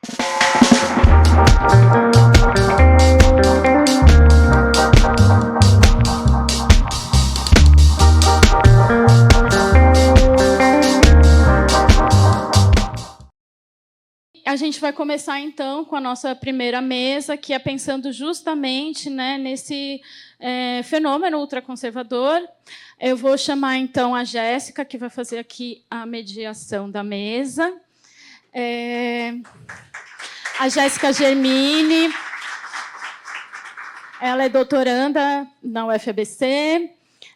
A gente vai começar, então, com a nossa primeira mesa, que é pensando justamente, né, nesse fenômeno ultraconservador. Eu vou chamar, então, a Jéssica, que vai fazer aqui a mediação da mesa. A Jéssica Germini, ela é doutoranda na UFABC,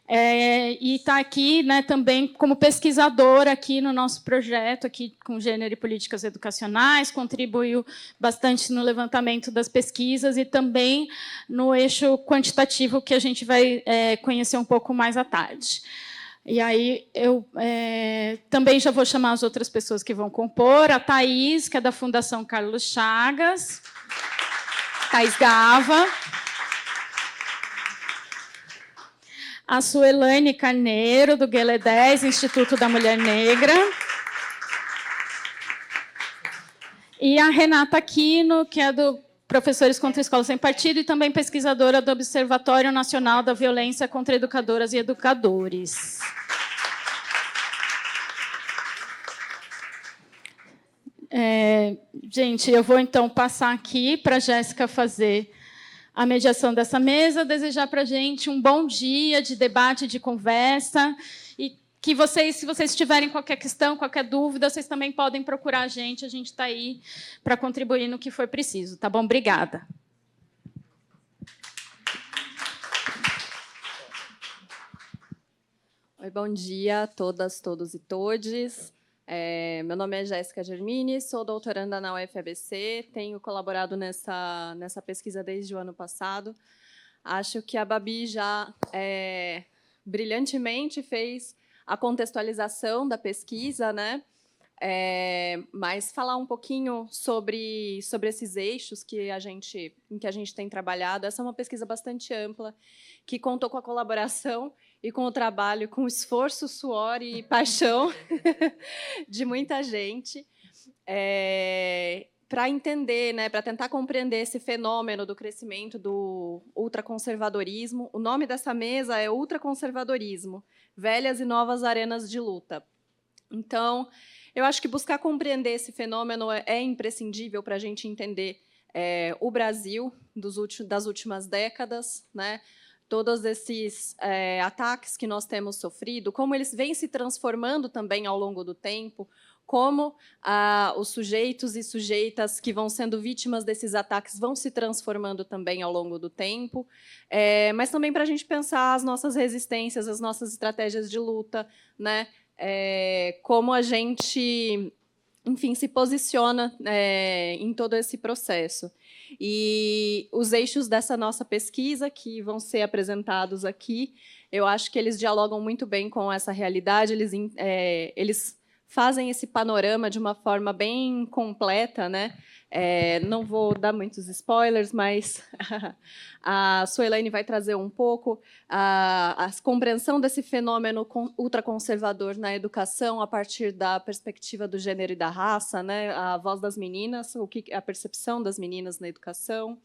e está aqui, né, também como pesquisadora aqui no nosso projeto aqui com gênero e políticas educacionais, contribuiu bastante no levantamento das pesquisas e também no eixo quantitativo, que a gente vai conhecer um pouco mais à tarde. E aí eu também já vou chamar as outras pessoas que vão compor, a Thaís, que é da Fundação Carlos Chagas, Thaís Gava, a Suelaine Carneiro, do Guelé 10, Instituto da Mulher Negra, e a Renata Aquino, que é do Professores contra Escolas Sem Partido e também pesquisadora do Observatório Nacional da Violência contra Educadoras e Educadores. Gente, eu vou, então, passar aqui para a Jéssica fazer a mediação dessa mesa, desejar para a gente um bom dia de debate, de conversa, e que vocês, se vocês tiverem qualquer questão, qualquer dúvida, vocês também podem procurar a gente está aí para contribuir no que for preciso. Tá bom? Obrigada. Oi, bom dia a todas, todos e todes. Meu nome é Jéssica Germini, sou doutoranda na UFABC, tenho colaborado nessa pesquisa desde o ano passado. Acho que a Babi já brilhantemente fez a contextualização da pesquisa, né? Mas falar um pouquinho sobre esses eixos em que a gente tem trabalhado. Essa é uma pesquisa bastante ampla, que contou com a colaboração e com o trabalho, com o esforço, suor e paixão de muita gente, para entender, né, para tentar compreender esse fenômeno do crescimento do ultraconservadorismo. O nome dessa mesa é Ultraconservadorismo, Velhas e Novas Arenas de Luta. Então, eu acho que buscar compreender esse fenômeno é imprescindível para a gente entender o Brasil das últimas décadas, né? Todos esses ataques que nós temos sofrido, como eles vêm se transformando também ao longo do tempo, como os sujeitos e sujeitas que vão sendo vítimas desses ataques vão se transformando também ao longo do tempo, mas também para a gente pensar as nossas resistências, as nossas estratégias de luta, né? Como a gente, enfim, se posiciona em todo esse processo. E os eixos dessa nossa pesquisa, que vão ser apresentados aqui, eu acho que eles dialogam muito bem com essa realidade, eles fazem esse panorama de uma forma bem completa, né? Não vou dar muitos spoilers, mas a Suelaine vai trazer um pouco a compreensão desse fenômeno ultraconservador na educação a partir da perspectiva do gênero e da raça, né? A voz das meninas, a percepção das meninas na educação.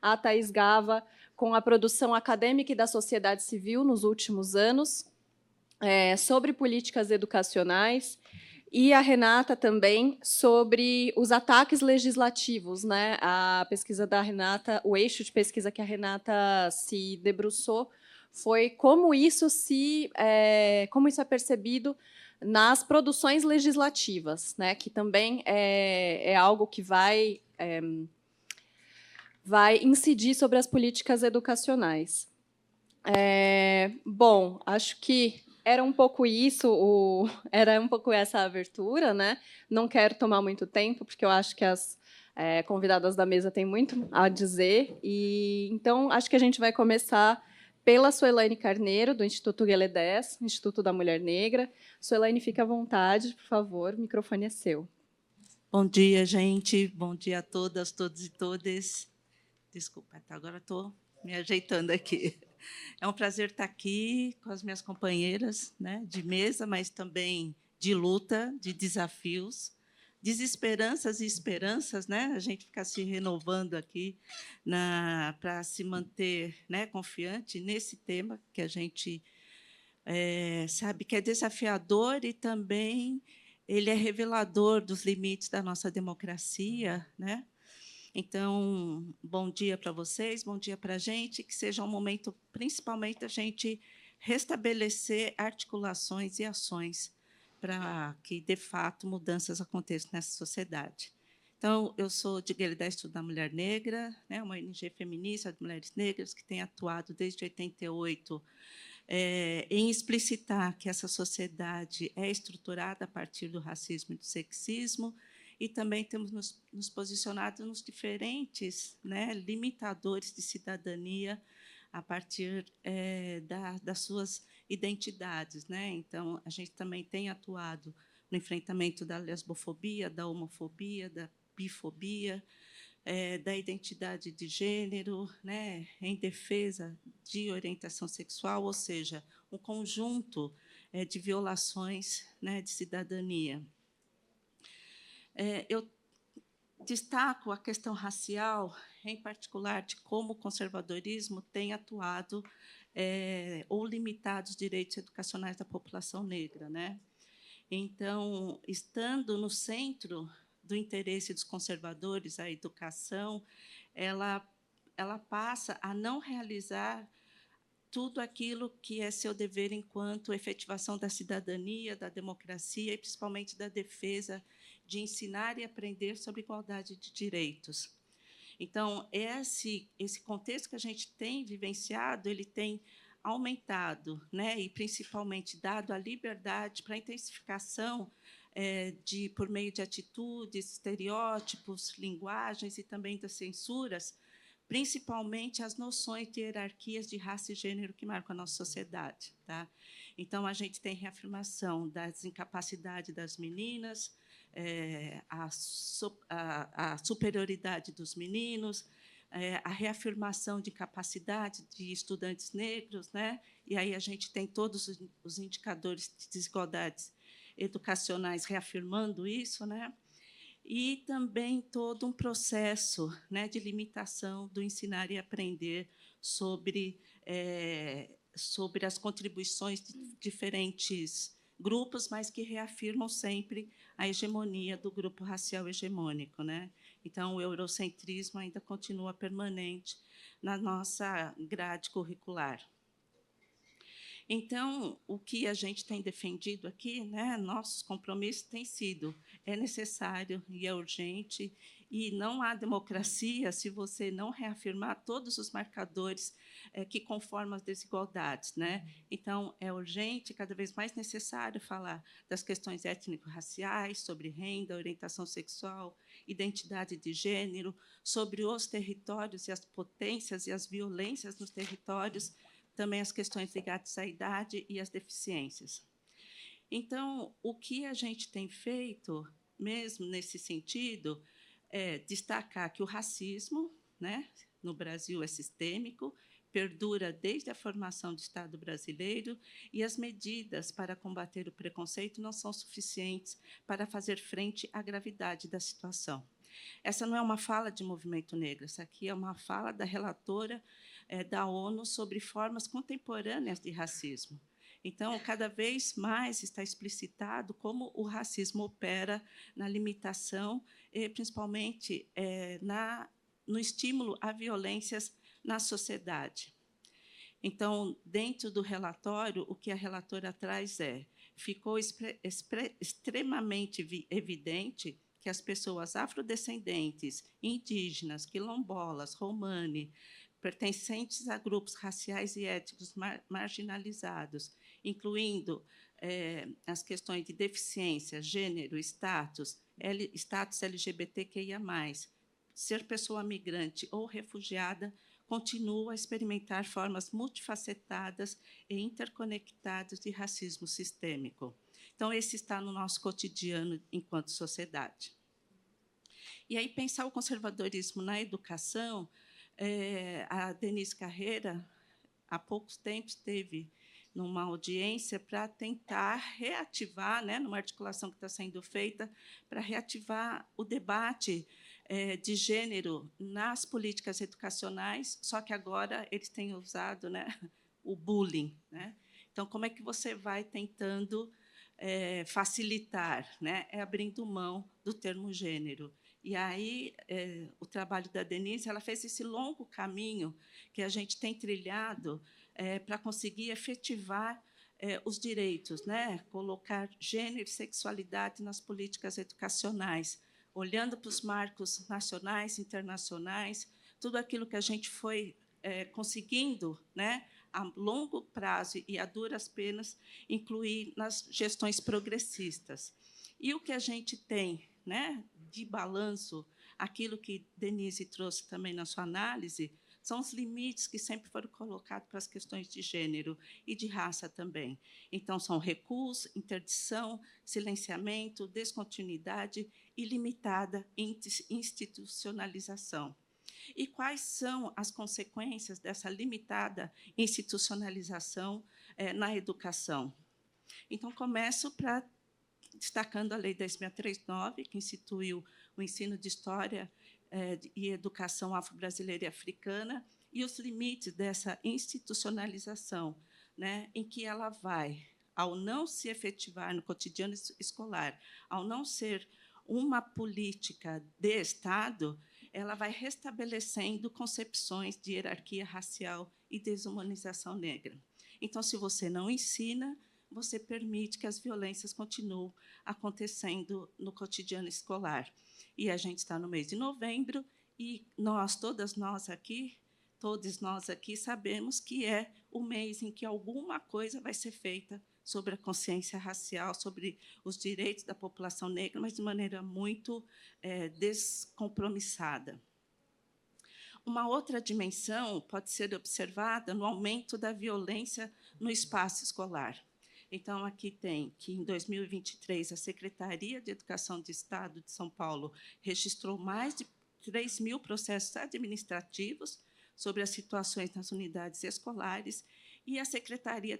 A Thaís Gava, com a produção acadêmica e da sociedade civil nos últimos anos, sobre políticas educacionais. E a Renata também sobre os ataques legislativos, né? A pesquisa da Renata, o eixo de pesquisa que a Renata se debruçou foi como isso é percebido nas produções legislativas, né? Que também é algo que vai incidir sobre as políticas educacionais. Bom, acho que era um pouco isso, era um pouco essa abertura, né? Não quero tomar muito tempo, porque eu acho que as convidadas da mesa têm muito a dizer. Então, acho que a gente vai começar pela Suelaine Carneiro, do Instituto Guelé 10, Instituto da Mulher Negra. Suelaine, fique à vontade, por favor, o microfone é seu. Bom dia, gente. Bom dia a todas, todos e todas. Desculpa, agora estou me ajeitando aqui. É um prazer estar aqui com as minhas companheiras, né, de mesa, mas também de luta, de desafios, desesperanças e esperanças, né? A gente fica se renovando aqui para se manter, né, confiante nesse tema que a gente sabe que é desafiador e também ele é revelador dos limites da nossa democracia, né? Então, bom dia para vocês, bom dia para a gente, que seja um momento, principalmente, a gente restabelecer articulações e ações para que, de fato, mudanças aconteçam nessa sociedade. Então, eu sou de Guilherme Estudo da Mulher Negra, né, uma ONG feminista de mulheres negras que tem atuado desde 88 em explicitar que essa sociedade é estruturada a partir do racismo e do sexismo, e também temos nos posicionado nos diferentes, né, limitadores de cidadania a partir das suas identidades, né? Então, a gente também tem atuado no enfrentamento da lesbofobia, da homofobia, da bifobia, da identidade de gênero, né, em defesa de orientação sexual, ou seja, um conjunto de violações, né, de cidadania. Eu destaco a questão racial, em particular, de como o conservadorismo tem atuado ou limitado os direitos educacionais da população negra, né? Então, estando no centro do interesse dos conservadores, a educação, ela passa a não realizar tudo aquilo que é seu dever enquanto efetivação da cidadania, da democracia e, principalmente, da defesa de ensinar e aprender sobre igualdade de direitos. Então, esse contexto que a gente tem vivenciado, ele tem aumentado, né, e principalmente dado a liberdade para a intensificação por meio de atitudes, estereótipos, linguagens e também das censuras, principalmente as noções de hierarquias de raça e gênero que marcam a nossa sociedade. Tá? Então, a gente tem reafirmação das incapacidades das meninas, a superioridade dos meninos, a reafirmação de capacidade de estudantes negros, né? E aí a gente tem todos os indicadores de desigualdades educacionais reafirmando isso, né? E também todo um processo, né, de limitação do ensinar e aprender sobre as contribuições de diferentes grupos, mas que reafirmam sempre a hegemonia do grupo racial hegemônico, né? Então, o eurocentrismo ainda continua permanente na nossa grade curricular. Então, o que a gente tem defendido aqui, né, nossos compromissos têm sido, é necessário e é urgente, e não há democracia se você não reafirmar todos os marcadores que conformam as desigualdades, né? Então, é urgente, cada vez mais necessário falar das questões étnico-raciais, sobre renda, orientação sexual, identidade de gênero, sobre os territórios e as potências e as violências nos territórios, também as questões ligadas à idade e às deficiências. Então, o que a gente tem feito, mesmo nesse sentido, é destacar que o racismo, né, no Brasil é sistêmico, perdura desde a formação do Estado brasileiro, e as medidas para combater o preconceito não são suficientes para fazer frente à gravidade da situação. Essa não é uma fala de movimento negro, essa aqui é uma fala da relatora da ONU sobre formas contemporâneas de racismo. Então, cada vez mais está explicitado como o racismo opera na limitação, principalmente no estímulo a violências na sociedade. Então, dentro do relatório, o que a relatora traz ficou extremamente evidente que as pessoas afrodescendentes, indígenas, quilombolas, romani, pertencentes a grupos raciais e étnicos marginalizados, incluindo as questões de deficiência, gênero, status LGBTQIA+, ser pessoa migrante ou refugiada, continua a experimentar formas multifacetadas e interconectadas de racismo sistêmico. Então, esse está no nosso cotidiano enquanto sociedade. E aí, pensar o conservadorismo na educação, a Denise Carreira, há poucos tempos, teve numa audiência para tentar reativar, né, numa articulação que está sendo feita, para reativar o debate de gênero nas políticas educacionais, só que agora eles têm usado, né, o bullying, né? Então, como é que você vai tentando facilitar, né? Abrindo mão do termo gênero. E aí, o trabalho da Denise, ela fez esse longo caminho que a gente tem trilhado para conseguir efetivar os direitos, né? Colocar gênero e sexualidade nas políticas educacionais, olhando para os marcos nacionais, internacionais, tudo aquilo que a gente foi conseguindo, né, a longo prazo e a duras penas, incluir nas gestões progressistas. E o que a gente tem, né, de balanço, aquilo que Denise trouxe também na sua análise, são os limites que sempre foram colocados para as questões de gênero e de raça também. Então, são recuos, interdição, silenciamento, descontinuidade e limitada institucionalização. E quais são as consequências dessa limitada institucionalização na educação? Então, começo destacando a Lei 10.639, que instituiu o ensino de História e Educação Afro-Brasileira e Africana, e os limites dessa institucionalização, né, em que ela vai, ao não se efetivar no cotidiano escolar, ao não ser uma política de Estado, ela vai restabelecendo concepções de hierarquia racial e desumanização negra. Então, se você não ensina, você permite que as violências continuem acontecendo no cotidiano escolar. E a gente está no mês de novembro e todos nós aqui sabemos que é o mês em que alguma coisa vai ser feita sobre a consciência racial, sobre os direitos da população negra, mas de maneira muito descompromissada. Uma outra dimensão pode ser observada no aumento da violência no espaço escolar. Então, aqui tem que, em 2023, a Secretaria de Educação do Estado de São Paulo registrou mais de 3.000 processos administrativos sobre as situações nas unidades escolares, e a Secretaria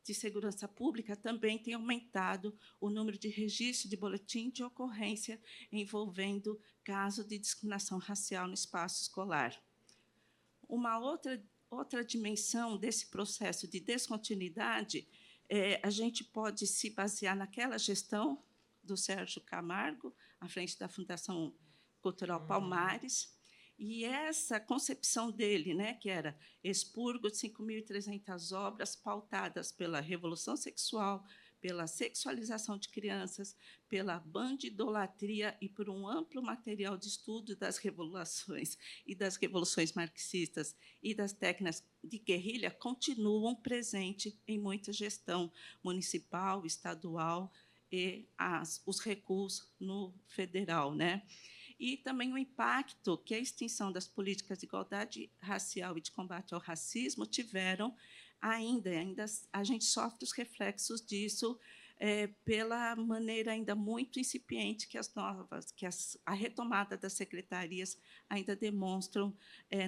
de Segurança Pública também tem aumentado o número de registros de boletim de ocorrência envolvendo casos de discriminação racial no espaço escolar. Uma outra dimensão desse processo de descontinuidade, a gente pode se basear naquela gestão do Sérgio Camargo, à frente da Fundação Cultural Palmares, e essa concepção dele, né, que era expurgo de 5.300 obras pautadas pela revolução sexual, pela sexualização de crianças, pela bandidolatria e por um amplo material de estudo das revoluções e das revoluções marxistas e das técnicas de guerrilha, continuam presentes em muita gestão municipal, estadual e os recuos no federal, né? E também o impacto que a extinção das políticas de igualdade racial e de combate ao racismo tiveram ainda a gente sofre os reflexos disso pela maneira ainda muito incipiente que a retomada das secretarias ainda demonstram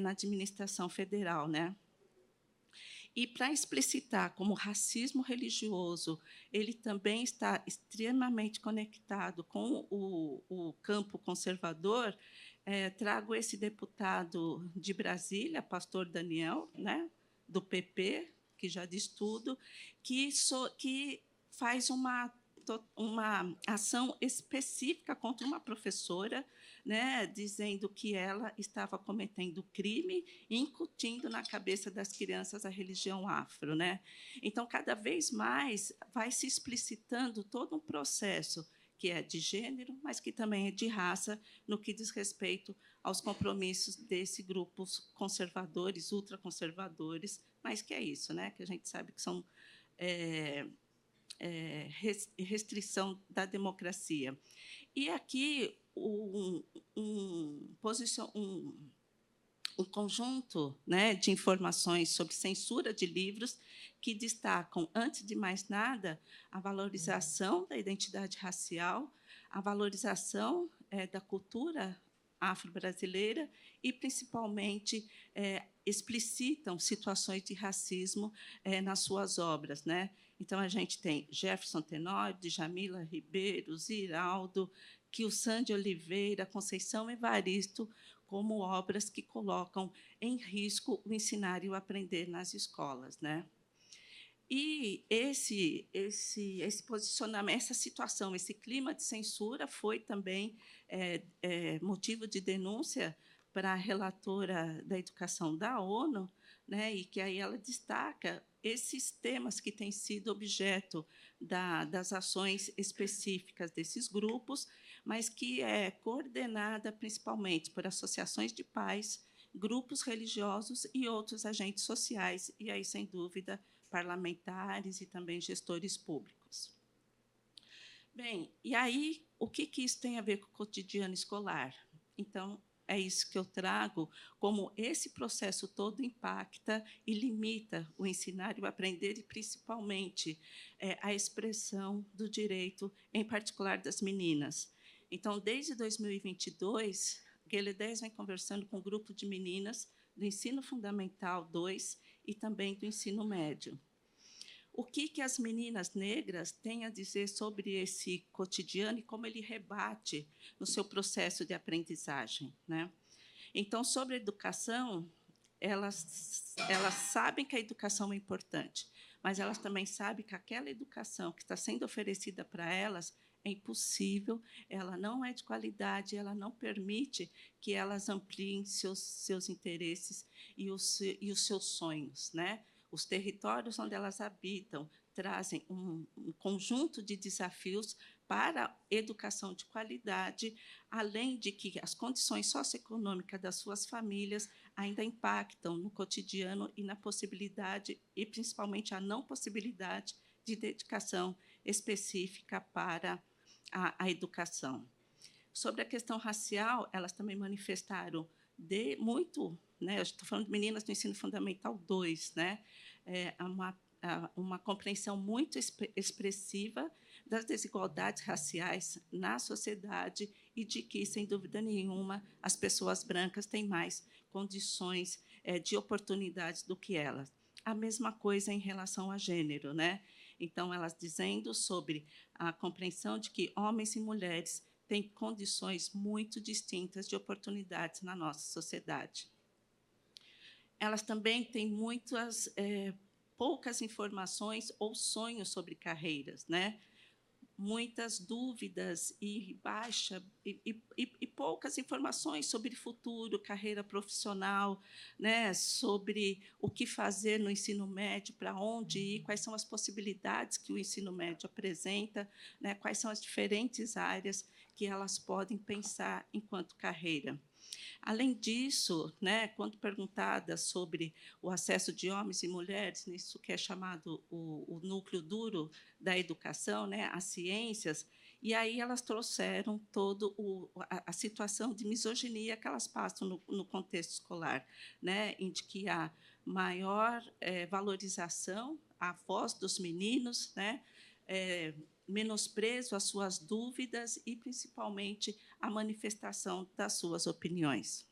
na administração federal, né? E para explicitar como o racismo religioso ele também está extremamente conectado com o campo conservador, trago esse deputado de Brasília, pastor Daniel, né, do PP, que já diz tudo, que faz uma ação específica contra uma professora, né, dizendo que ela estava cometendo crime, incutindo na cabeça das crianças a religião afro, né? Então, cada vez mais vai se explicitando todo um processo que é de gênero, mas que também é de raça, no que diz respeito aos compromissos desses grupos conservadores, ultraconservadores, mas que é isso, né? Que a gente sabe que são restrição da democracia. E aqui um conjunto, né, de informações sobre censura de livros que destacam, antes de mais nada, a valorização da identidade racial, a valorização da cultura afro-brasileira e, principalmente, explicitam situações de racismo nas suas obras, né? Então, a gente tem Jefferson Tenório, Djamila Ribeiro, Ziraldo, Kilsan de Oliveira, Conceição Evaristo, como obras que colocam em risco o ensinar e o aprender nas escolas, né? E esse posicionamento, essa situação, esse clima de censura foi também motivo de denúncia para a relatora da educação da ONU, né, e que aí ela destaca esses temas que têm sido objeto das ações específicas desses grupos, mas que é coordenada principalmente por associações de pais, grupos religiosos e outros agentes sociais, e aí, sem dúvida, parlamentares e também gestores públicos. Bem, e aí, o que isso tem a ver com o cotidiano escolar? Então, é isso que eu trago, como esse processo todo impacta e limita o ensinar e o aprender, e principalmente a expressão do direito, em particular das meninas. Então, desde 2022, Guelé 10 vem conversando com um grupo de meninas do ensino fundamental 2 e também do ensino médio. O que as meninas negras têm a dizer sobre esse cotidiano e como ele rebate no seu processo de aprendizagem, né? Então, sobre a educação, elas sabem que a educação é importante, mas elas também sabem que aquela educação que está sendo oferecida para elas é impossível, ela não é de qualidade, ela não permite que elas ampliem seus interesses e os seus sonhos, né? Os territórios onde elas habitam trazem um conjunto de desafios para a educação de qualidade, além de que as condições socioeconômicas das suas famílias ainda impactam no cotidiano e na possibilidade, e principalmente a não possibilidade, de dedicação específica para a educação. Sobre a questão racial, elas também manifestaram muito, né, eu estou falando de meninas do ensino fundamental 2, né, uma compreensão muito expressiva das desigualdades raciais na sociedade e de que, sem dúvida nenhuma, as pessoas brancas têm mais condições de oportunidades do que elas. A mesma coisa em relação a gênero, né? Então, elas dizendo sobre a compreensão de que homens e mulheres têm condições muito distintas de oportunidades na nossa sociedade. Elas também têm poucas informações ou sonhos sobre carreiras, né? Muitas dúvidas e poucas informações sobre futuro, carreira profissional, né? Sobre o que fazer no ensino médio, para onde ir, quais são as possibilidades que o ensino médio apresenta, né? Quais são as diferentes áreas que elas podem pensar enquanto carreira. Além disso, né, quando perguntada sobre o acesso de homens e mulheres, nisso que é chamado o núcleo duro da educação, né, as ciências, e aí elas trouxeram toda a situação de misoginia que elas passam no contexto escolar, né, em que há maior valorização à voz dos meninos, né, menosprezo às suas dúvidas e, principalmente, a manifestação das suas opiniões.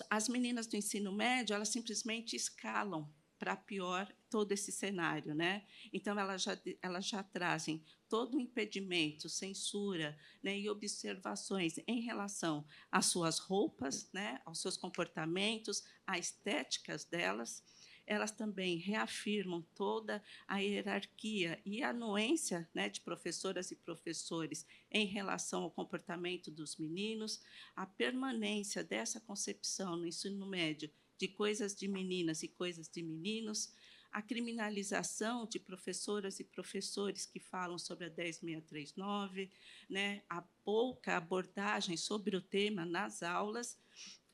As meninas do ensino médio, elas simplesmente escalam para pior todo esse cenário, né? Então, elas já trazem todo o impedimento, censura, né, e observações em relação às suas roupas, né, aos seus comportamentos, às estéticas delas. Elas também reafirmam toda a hierarquia e a anuência, né, de professoras e professores em relação ao comportamento dos meninos, a permanência dessa concepção no ensino médio de coisas de meninas e coisas de meninos, a criminalização de professoras e professores que falam sobre a 10639, né, a pouca abordagem sobre o tema nas aulas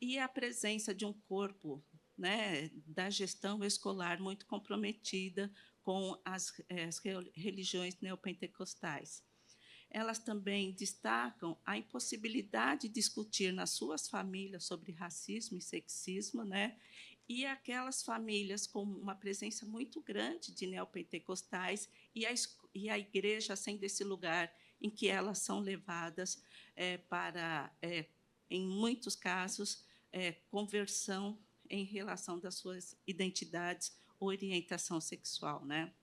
e a presença de um corpo, né, da gestão escolar muito comprometida com as religiões neopentecostais. Elas também destacam a impossibilidade de discutir nas suas famílias sobre racismo e sexismo, né, e aquelas famílias com uma presença muito grande de neopentecostais e a igreja sendo esse lugar em que elas são levadas para em muitos casos, conversão em relação das suas identidades ou orientação sexual, né?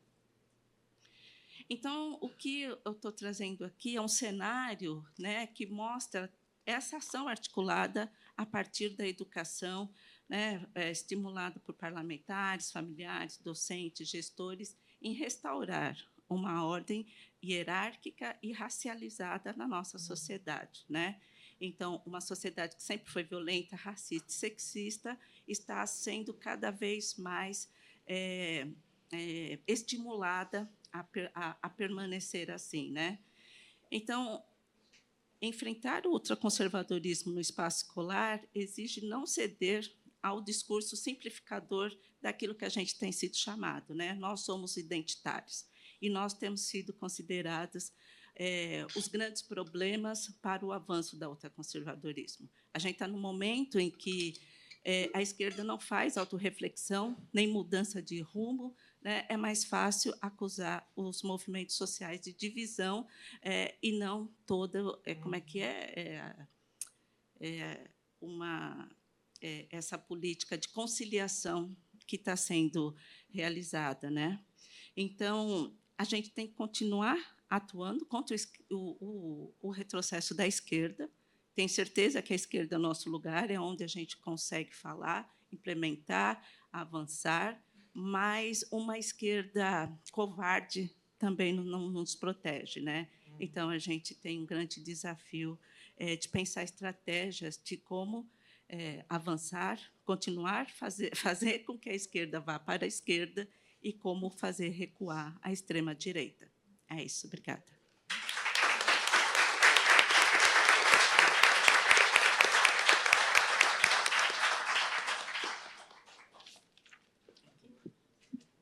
Então, o que eu estou trazendo aqui é um cenário, né, que mostra essa ação articulada a partir da educação, né, estimulada por parlamentares, familiares, docentes, gestores, em restaurar uma ordem hierárquica e racializada na nossa sociedade, né? Então, uma sociedade que sempre foi violenta, racista e sexista está sendo cada vez mais estimulada a permanecer assim, né? Então, enfrentar o ultraconservadorismo no espaço escolar exige não ceder ao discurso simplificador daquilo que a gente tem sido chamado, né? Nós somos identitários e nós temos sido considerados os grandes problemas para o avanço do ultraconservadorismo. A gente está num momento em que a esquerda não faz autorreflexão nem mudança de rumo, né? É mais fácil acusar os movimentos sociais de divisão e não toda essa política de conciliação que está sendo realizada, né? Então, a gente tem que continuar atuando contra o retrocesso da esquerda. Tenho certeza que a esquerda é o nosso lugar, é onde a gente consegue falar, implementar, avançar, mas uma esquerda covarde também não nos protege, né? Então, a gente tem um grande desafio de pensar estratégias de como avançar, continuar, fazer com que a esquerda vá para a esquerda e como fazer recuar a extrema-direita. É isso, obrigada.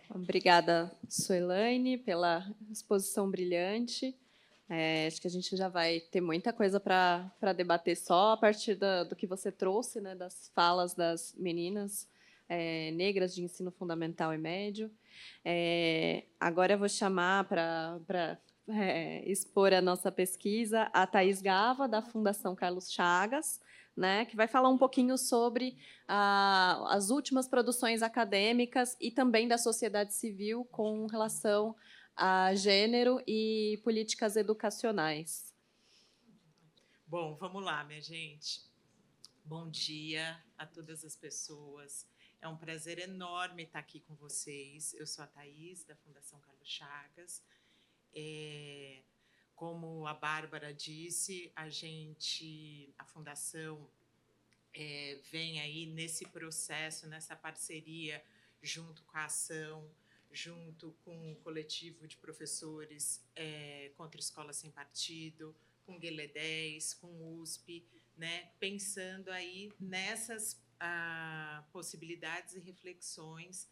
Obrigada, Suelaine, pela exposição brilhante. Acho que a gente já vai ter muita coisa para debater só a partir do que você trouxe, né, das falas das meninas negras de ensino fundamental e médio. Agora eu vou chamar para expor a nossa pesquisa a Thaís Gava, da Fundação Carlos Chagas, né, que vai falar um pouquinho sobre as últimas produções acadêmicas e também da sociedade civil com relação a gênero e políticas educacionais. Bom, vamos lá, minha gente. Bom dia a todas as pessoas. É um prazer enorme estar aqui com vocês. Eu sou a Thaís, da Fundação Carlos Chagas. Como a Bárbara disse, a Fundação vem aí nesse processo, nessa parceria, junto com a ação, junto com o coletivo de professores contra Escola Sem Partido, com Guelé 10, com USP, né, pensando aí nessas possibilidades e reflexões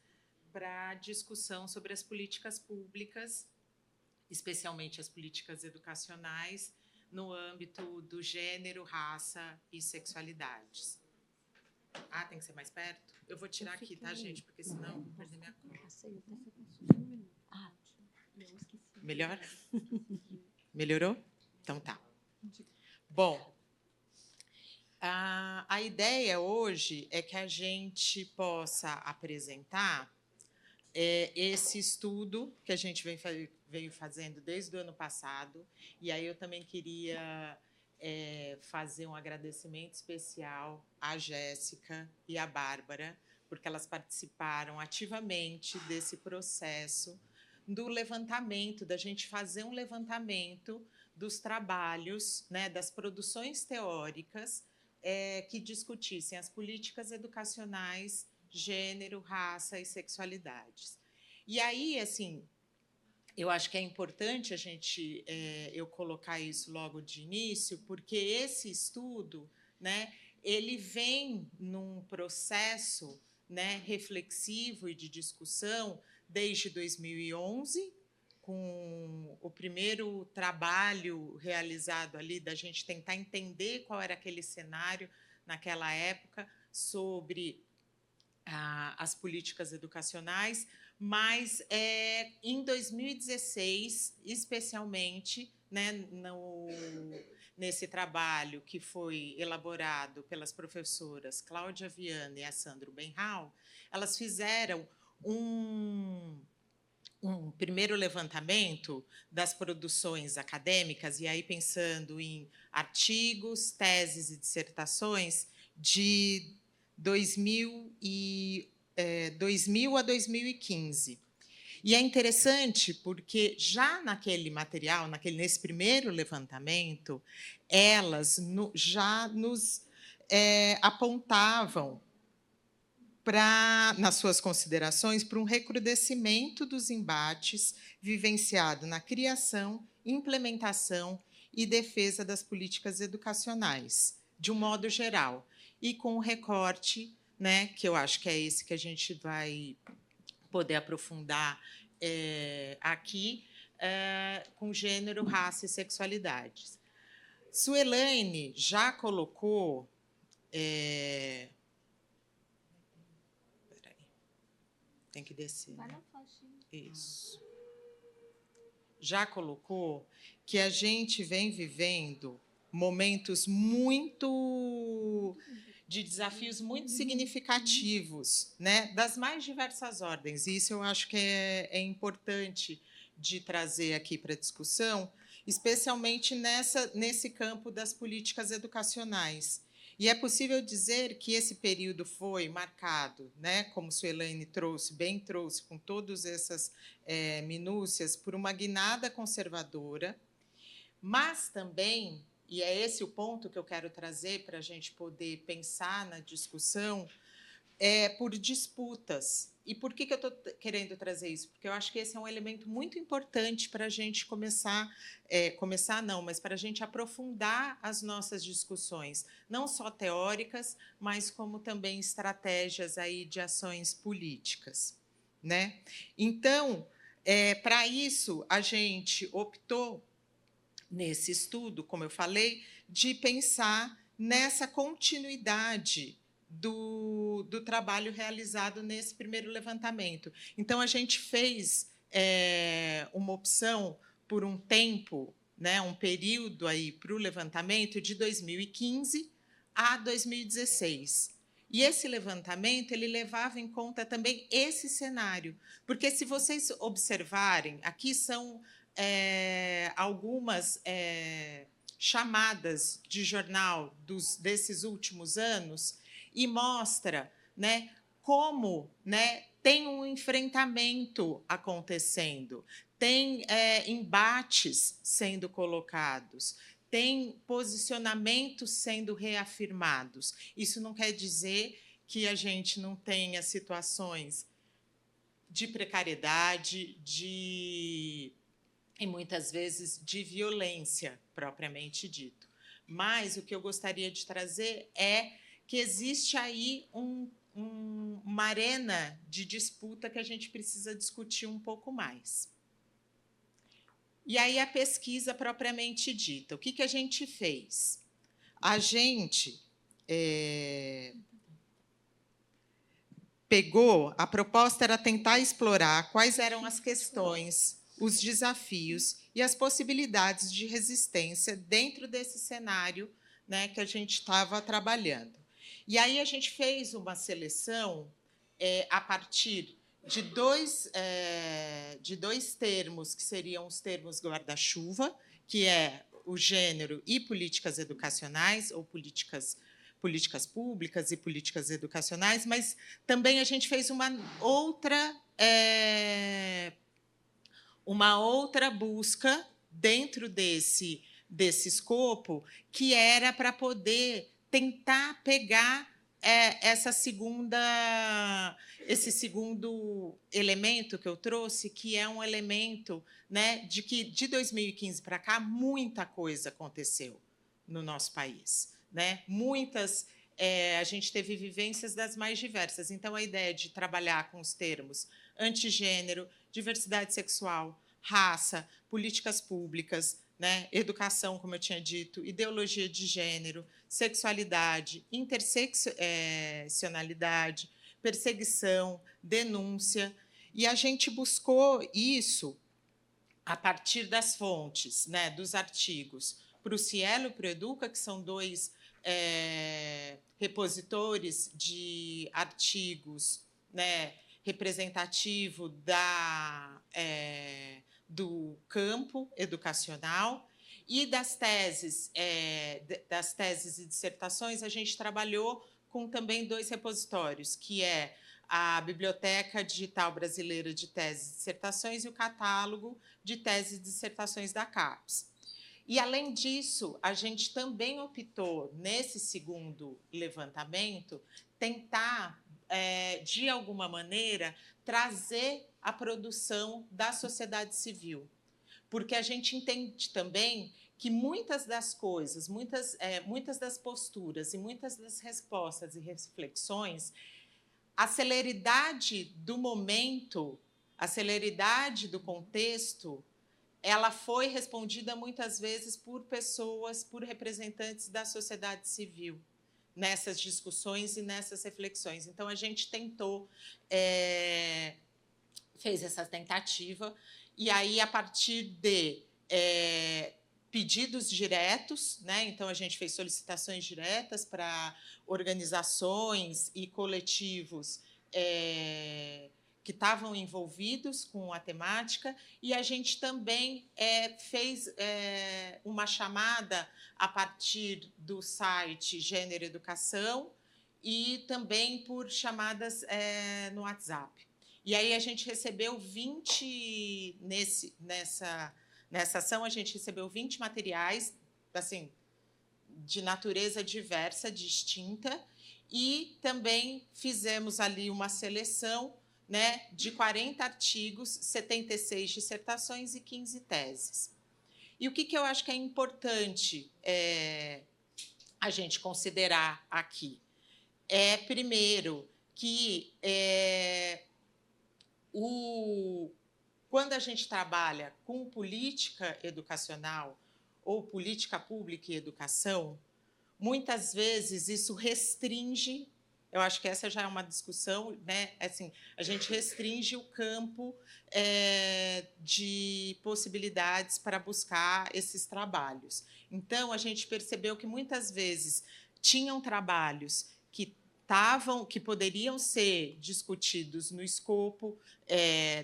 para discussão sobre as políticas públicas, especialmente as políticas educacionais, no âmbito do gênero, raça e sexualidades. Tem que ser mais perto? Eu vou tirar aqui, tá, gente? Porque senão eu vou perder minha cor. Melhor? Melhorou? Então tá. Bom, a ideia hoje é que a gente possa apresentar esse estudo que a gente veio fazendo desde o ano passado, e aí eu também queria fazer um agradecimento especial à Jéssica e à Bárbara, porque elas participaram ativamente desse processo do levantamento, da gente fazer um levantamento dos trabalhos, né, das produções teóricas que discutissem as políticas educacionais, gênero, raça e sexualidades. E aí, assim, eu acho que é importante eu colocar isso logo de início, porque esse estudo, né, ele vem num processo, né, reflexivo e de discussão desde 2011, com o primeiro trabalho realizado ali da gente tentar entender qual era aquele cenário naquela época sobre as políticas educacionais, mas em 2016, especialmente, né, nesse trabalho que foi elaborado pelas professoras Cláudia Viana e a Sandro Benhal, elas fizeram um primeiro levantamento das produções acadêmicas, e aí pensando em artigos, teses e dissertações de 2000 a 2015. E é interessante porque já naquele material, nesse primeiro levantamento, elas já nos apontavam nas suas considerações, para um recrudescimento dos embates vivenciado na criação, implementação e defesa das políticas educacionais, de um modo geral, e com o recorte, né, que eu acho que é esse que a gente vai poder aprofundar aqui, com gênero, raça e sexualidades. Suelaine já colocou... Tem que descer. Vai, né? Isso. Já colocou que a gente vem vivendo momentos de desafios muito significativos, né, das mais diversas ordens. E isso eu acho que é importante de trazer aqui para a discussão, especialmente nesse campo das políticas educacionais. E é possível dizer que esse período foi marcado, né, como Suelaine bem trouxe, com todas essas minúcias, por uma guinada conservadora, mas também, e é esse o ponto que eu quero trazer para a gente poder pensar na discussão, por disputas. E por que eu estou querendo trazer isso? Porque eu acho que esse é um elemento muito importante para a gente mas para a gente aprofundar as nossas discussões, não só teóricas, mas como também estratégias aí de ações políticas, né? Então, para isso, a gente optou, nesse estudo, como eu falei, de pensar nessa continuidade do trabalho realizado nesse primeiro levantamento. Então, a gente fez uma opção por um tempo, né, um período aí para o levantamento de 2015 a 2016. E esse levantamento ele levava em conta também esse cenário, porque, se vocês observarem, aqui são algumas chamadas de jornal desses últimos anos, e mostra, né, como, né, tem um enfrentamento acontecendo, tem embates sendo colocados, tem posicionamentos sendo reafirmados. Isso não quer dizer que a gente não tenha situações de precariedade, e muitas vezes de violência propriamente dito. Mas o que eu gostaria de trazer é que existe aí uma arena de disputa que a gente precisa discutir um pouco mais. E aí a pesquisa propriamente dita. O que a gente fez? A gente a proposta era tentar explorar quais eram as questões, os desafios e as possibilidades de resistência dentro desse cenário, né, que a gente estava trabalhando. E aí a gente fez uma seleção a partir de dois termos, que seriam os termos guarda-chuva, que é o gênero e políticas educacionais, ou políticas públicas e políticas educacionais, mas também a gente fez uma outra busca dentro desse escopo, que era para poder tentar pegar esse segundo elemento que eu trouxe, que é um elemento, né, de que de 2015 para cá muita coisa aconteceu no nosso país, né? A gente teve vivências das mais diversas. Então, a ideia de trabalhar com os termos antigênero, diversidade sexual, raça, políticas públicas, né, educação, como eu tinha dito, ideologia de gênero, sexualidade, interseccionalidade, perseguição, denúncia, e a gente buscou isso a partir das fontes, né, dos artigos para o Cielo e para o Educa, que são dois repositores de artigos, né, representativo do campo educacional, e das teses e dissertações, a gente trabalhou com também dois repositórios, que é a Biblioteca Digital Brasileira de Teses e Dissertações e o Catálogo de Teses e Dissertações da CAPES. E, além disso, a gente também optou, nesse segundo levantamento, tentar, de alguma maneira, trazer a produção da sociedade civil, porque a gente entende também que muitas das coisas, muitas das posturas e muitas das respostas e reflexões, a celeridade do momento, a celeridade do contexto, ela foi respondida muitas vezes por pessoas, por representantes da sociedade civil, nessas discussões e nessas reflexões. Então, a gente tentou, fez essa tentativa, e aí, a partir de pedidos diretos, né? Então, a gente fez solicitações diretas para organizações e coletivos que estavam envolvidos com a temática, e a gente também fez uma chamada a partir do site Gênero e Educação e também por chamadas no WhatsApp. E aí a gente recebeu 20, nessa ação, a gente recebeu 20 materiais, assim, de natureza diversa, distinta, e também fizemos ali uma seleção, né, de 40 artigos, 76 dissertações e 15 teses. E o que eu acho que é importante a gente considerar aqui? Primeiro, que quando a gente trabalha com política educacional ou política pública e educação, muitas vezes isso restringe, eu acho que essa já é uma discussão, né? Assim, a gente restringe o campo de possibilidades para buscar esses trabalhos. Então, a gente percebeu que muitas vezes tinham trabalhos que poderiam ser discutidos no escopo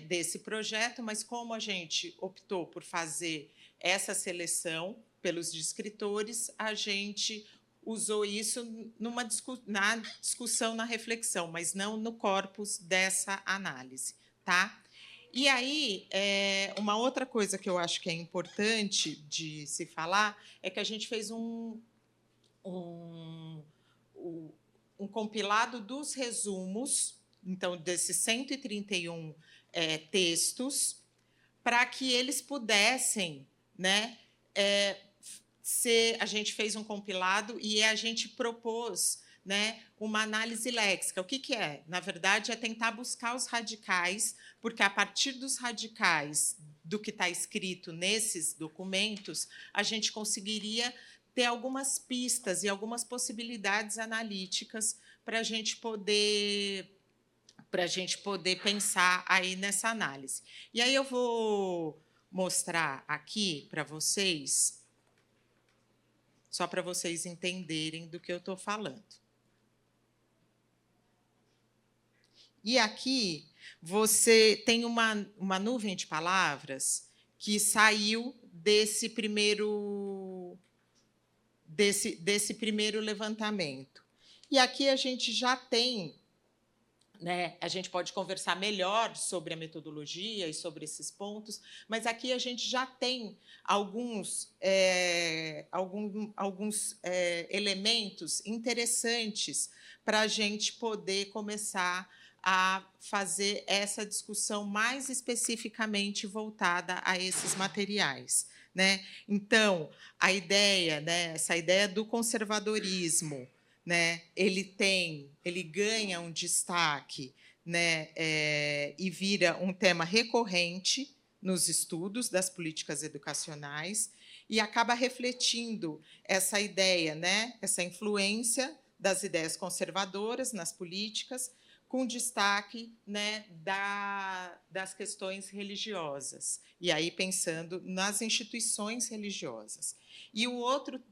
desse projeto, mas como a gente optou por fazer essa seleção pelos escritores, a gente usou isso na discussão, na reflexão, mas não no corpus dessa análise, tá? E aí, uma outra coisa que eu acho que é importante de se falar é que a gente fez um compilado dos resumos, então, desses 131 textos, para que eles pudessem, né, a gente fez um compilado e a gente propôs, né, uma análise léxica. O que é? Na verdade, é tentar buscar os radicais, porque, a partir dos radicais do que está escrito nesses documentos, a gente conseguiria ter algumas pistas e algumas possibilidades analíticas para a gente poder pensar aí nessa análise. E aí eu vou mostrar aqui para vocês, só para vocês entenderem do que eu estou falando. E aqui você tem uma nuvem de palavras que saiu desse primeiro levantamento. E aqui a gente já tem, né, a gente pode conversar melhor sobre a metodologia e sobre esses pontos, mas aqui a gente já tem alguns elementos interessantes para a gente poder começar a fazer essa discussão mais especificamente voltada a esses materiais, né? Então, a ideia, né, essa ideia do conservadorismo, né, ele ganha um destaque, né, e vira um tema recorrente nos estudos das políticas educacionais e acaba refletindo essa ideia, né, essa influência das ideias conservadoras nas políticas, com destaque, né, das questões religiosas, e aí pensando nas instituições religiosas. E outra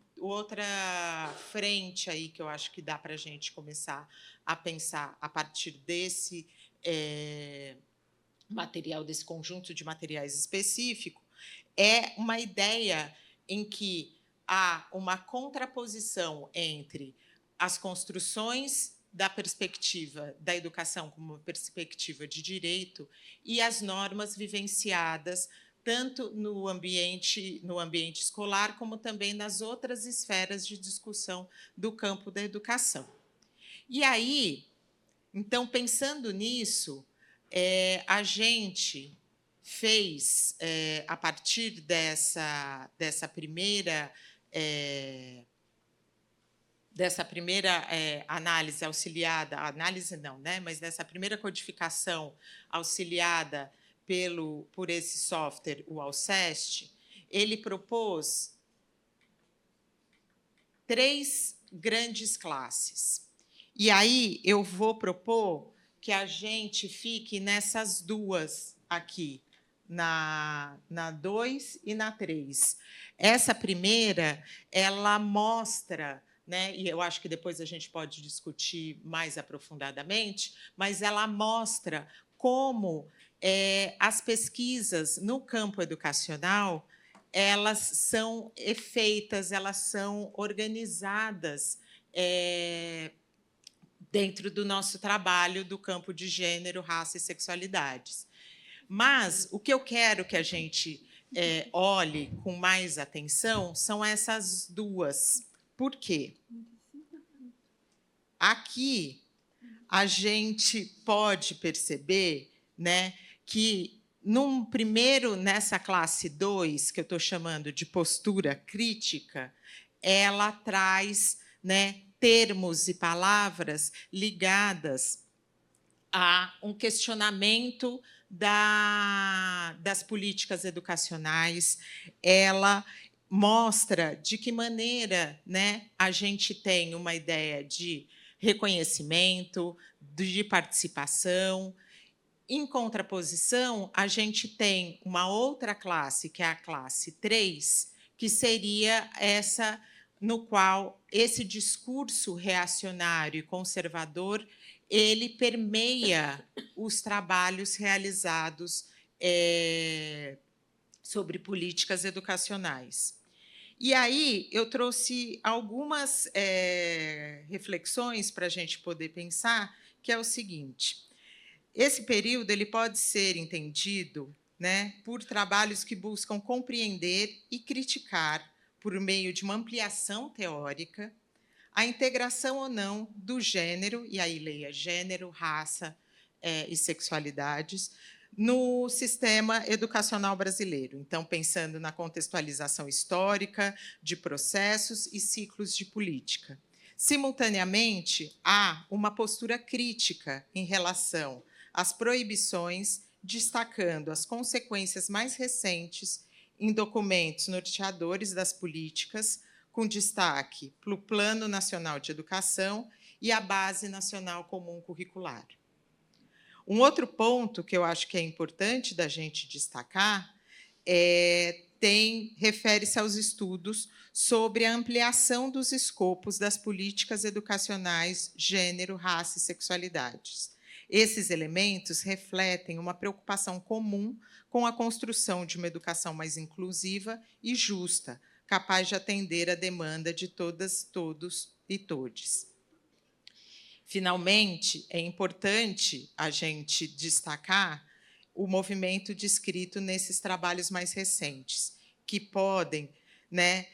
frente aí que eu acho que dá para a gente começar a pensar a partir desse material, desse conjunto de materiais específico, é uma ideia em que há uma contraposição entre as construções da perspectiva da educação como uma perspectiva de direito e as normas vivenciadas tanto no ambiente escolar como também nas outras esferas de discussão do campo da educação. E aí, então, pensando nisso, a gente fez, a partir dessa primeira análise auxiliada, análise não, né, mas dessa primeira codificação auxiliada por esse software, o Alceste, ele propôs 3 grandes classes. E aí eu vou propor que a gente fique nessas duas aqui, na 2 e na 3. Essa primeira, ela mostra, né, e eu acho que depois a gente pode discutir mais aprofundadamente, mas ela mostra como as pesquisas no campo educacional elas são feitas, elas são organizadas dentro do nosso trabalho do campo de gênero, raça e sexualidades. Mas o que eu quero que a gente olhe com mais atenção são essas duas. Por quê? Aqui a gente pode perceber, né, que nessa classe 2, que eu estou chamando de postura crítica, ela traz, né, termos e palavras ligadas a um questionamento das políticas educacionais. Ela mostra de que maneira, né, a gente tem uma ideia de reconhecimento, de participação. Em contraposição, a gente tem uma outra classe, que é a classe 3, que seria essa no qual esse discurso reacionário e conservador ele permeia os trabalhos realizados sobre políticas educacionais. E aí eu trouxe algumas reflexões para a gente poder pensar, que é o seguinte: esse período ele pode ser entendido, né, por trabalhos que buscam compreender e criticar, por meio de uma ampliação teórica, a integração ou não do gênero, e aí leia gênero, raça e sexualidades, no sistema educacional brasileiro. Então, pensando na contextualização histórica de processos e ciclos de política. Simultaneamente, há uma postura crítica em relação às proibições, destacando as consequências mais recentes em documentos norteadores das políticas, com destaque para o Plano Nacional de Educação e a Base Nacional Comum Curricular. Um outro ponto que eu acho que é importante da gente destacar refere-se aos estudos sobre a ampliação dos escopos das políticas educacionais, gênero, raça e sexualidades. Esses elementos refletem uma preocupação comum com a construção de uma educação mais inclusiva e justa, capaz de atender a demanda de todas, todos e todes. Finalmente, é importante a gente destacar o movimento descrito nesses trabalhos mais recentes, que podem, né,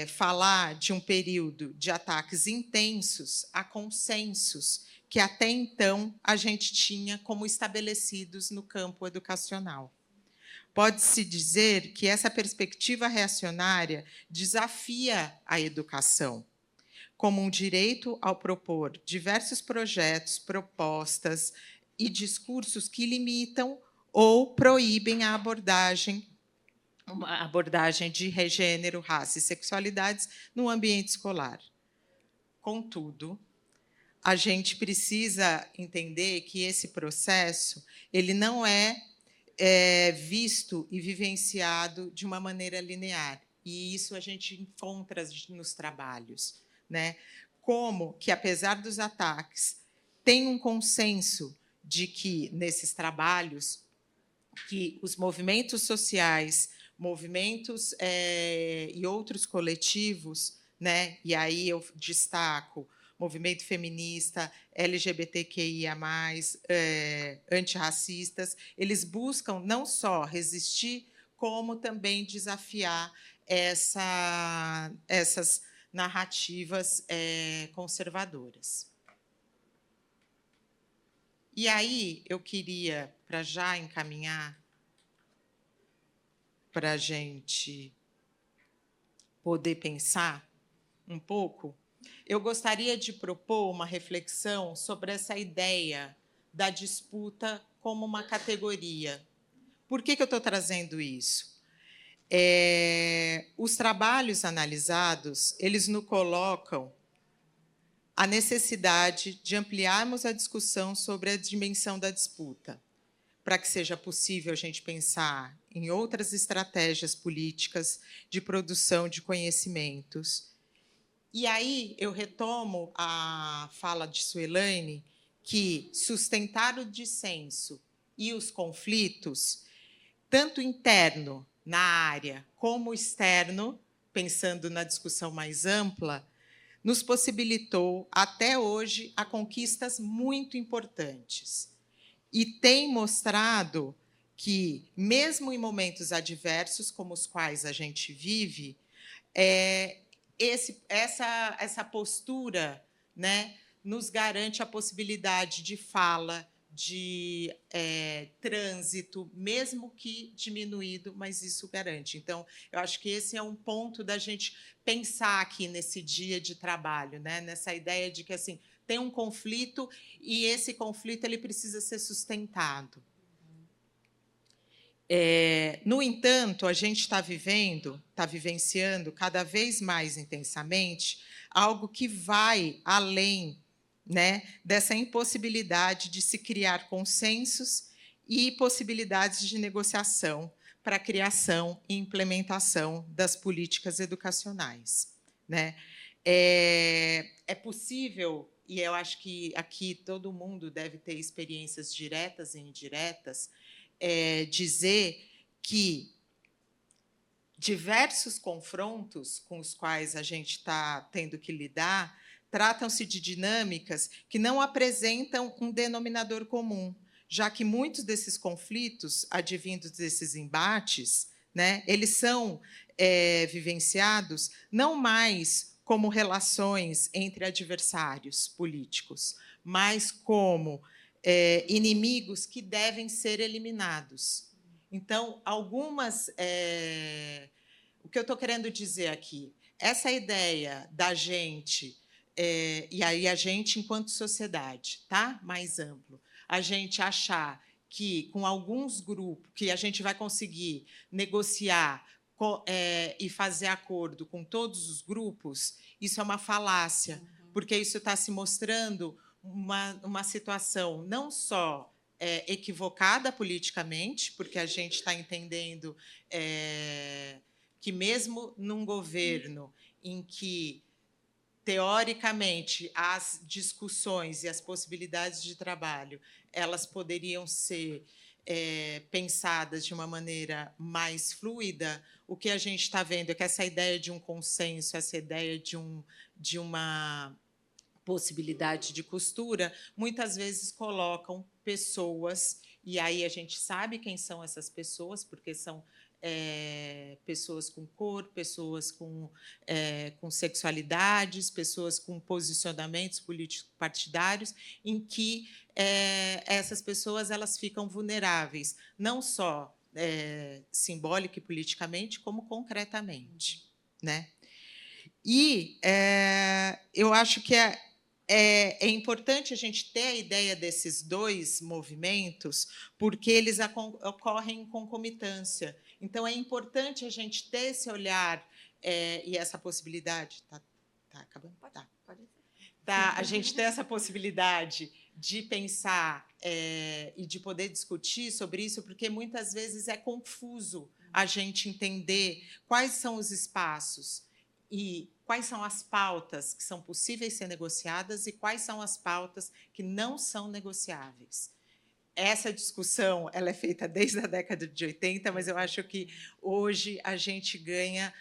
falar de um período de ataques intensos a consensos que até então a gente tinha como estabelecidos no campo educacional. Pode-se dizer que essa perspectiva reacionária desafia a educação como um direito ao propor diversos projetos, propostas e discursos que limitam ou proíbem uma abordagem de gênero, raça e sexualidades no ambiente escolar. Contudo, a gente precisa entender que esse processo ele não é visto e vivenciado de uma maneira linear. E isso a gente encontra nos trabalhos, né? Como que, apesar dos ataques, tem um consenso de que, nesses trabalhos, que os movimentos sociais, movimentos e outros coletivos, né? E aí eu destaco movimento feminista, LGBTQIA+, antirracistas, eles buscam não só resistir, como também desafiar essas narrativas conservadoras. E aí eu queria, para já encaminhar, para a gente poder pensar um pouco, eu gostaria de propor uma reflexão sobre essa ideia da disputa como uma categoria. Por que eu estou trazendo isso? Os trabalhos analisados, eles nos colocam a necessidade de ampliarmos a discussão sobre a dimensão da disputa, para que seja possível a gente pensar em outras estratégias políticas de produção de conhecimentos. E aí eu retomo a fala de Suelaine, que sustentar o dissenso e os conflitos, tanto interno, na área, como externo, pensando na discussão mais ampla, nos possibilitou, até hoje, a conquistas muito importantes. E tem mostrado que, mesmo em momentos adversos, como os quais a gente vive, essa postura, né, nos garante a possibilidade de fala, de trânsito, mesmo que diminuído, mas isso garante. Então, eu acho que esse é um ponto da gente pensar aqui nesse dia de trabalho, né, nessa ideia de que assim, tem um conflito e esse conflito ele precisa ser sustentado. No entanto, a gente está vivenciando cada vez mais intensamente algo que vai além, né, dessa impossibilidade de se criar consensos e possibilidades de negociação para a criação e implementação das políticas educacionais, né? É possível, e eu acho que aqui todo mundo deve ter experiências diretas e indiretas, dizer que diversos confrontos com os quais a gente está tendo que lidar tratam-se de dinâmicas que não apresentam um denominador comum, já que muitos desses conflitos, advindos desses embates, né, eles são vivenciados não mais como relações entre adversários políticos, mas como inimigos que devem ser eliminados. Então, o que eu estou querendo dizer aqui, essa ideia da gente, e aí a gente enquanto sociedade, tá? Mais amplo, a gente achar que com alguns grupos, que a gente vai conseguir negociar e fazer acordo com todos os grupos, isso é uma falácia, porque isso está se mostrando uma situação não só equivocada politicamente, porque a gente está entendendo que, mesmo num governo em que, teoricamente, as discussões e as possibilidades de trabalho elas poderiam ser pensadas de uma maneira mais fluida, o que a gente está vendo é que essa ideia de um consenso, essa ideia de uma possibilidade de costura, muitas vezes colocam pessoas, e aí a gente sabe quem são essas pessoas, porque são pessoas com cor, pessoas com sexualidades, pessoas com posicionamentos políticos partidários, em que essas pessoas elas ficam vulneráveis, não só simbólica e politicamente, como concretamente, né? E eu acho que é importante a gente ter a ideia desses dois movimentos, porque eles ocorrem em concomitância. Então, é importante a gente ter esse olhar e essa possibilidade. Tá acabando? Tá. a gente ter essa possibilidade de pensar e de poder discutir sobre isso, porque muitas vezes é confuso a gente entender quais são os espaços e quais são as pautas que são possíveis ser negociadas e quais são as pautas que não são negociáveis. Essa discussão ela é feita desde a década de 80, mas eu acho que hoje a gente ganha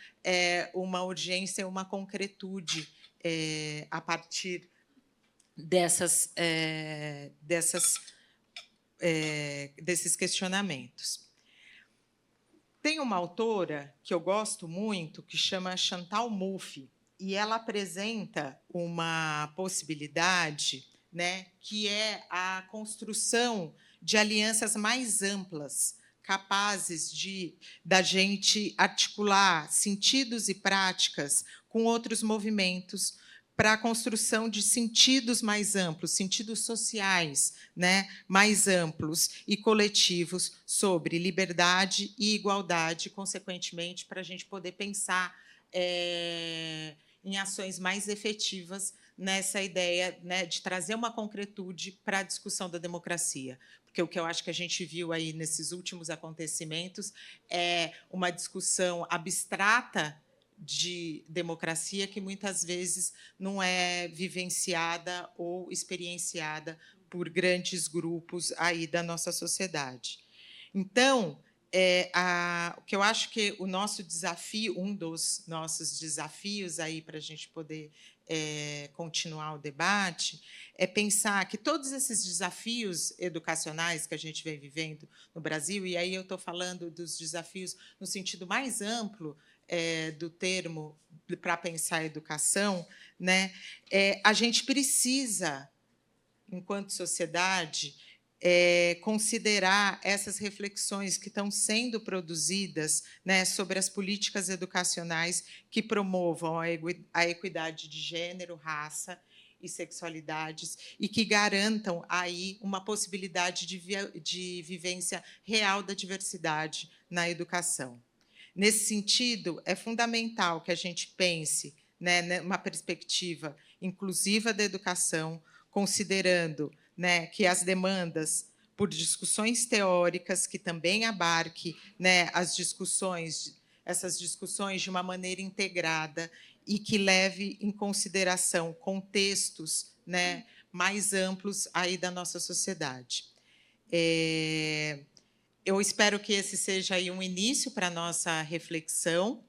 uma urgência, uma concretude a partir desses questionamentos. Tem uma autora que eu gosto muito, que chama Chantal Mouffe, e ela apresenta uma possibilidade, né, que é a construção de alianças mais amplas, capazes da gente articular sentidos e práticas com outros movimentos para a construção de sentidos mais amplos, sentidos sociais, né, mais amplos e coletivos sobre liberdade e igualdade, consequentemente, para a gente poder pensar em ações mais efetivas nessa ideia, né, de trazer uma concretude para a discussão da democracia. Porque o que eu acho que a gente viu aí nesses últimos acontecimentos é uma discussão abstrata de democracia que muitas vezes não é vivenciada ou experienciada por grandes grupos aí da nossa sociedade. Então, o que eu acho que o nosso desafio, um dos nossos desafios aí para a gente poder continuar o debate, é pensar que todos esses desafios educacionais que a gente vem vivendo no Brasil, e aí eu estou falando dos desafios no sentido mais amplo do termo para pensar a educação, né? A gente precisa, enquanto sociedade, considerar essas reflexões que estão sendo produzidas, né, sobre as políticas educacionais que promovam a equidade de gênero, raça e sexualidades e que garantam aí uma possibilidade de vivência real da diversidade na educação. Nesse sentido, é fundamental que a gente pense, né, numa perspectiva inclusiva da educação, considerando, né, que as demandas por discussões teóricas que também abarque, né, essas discussões de uma maneira integrada e que leve em consideração contextos, né, mais amplos aí da nossa sociedade. Eu espero que esse seja aí um início para a nossa reflexão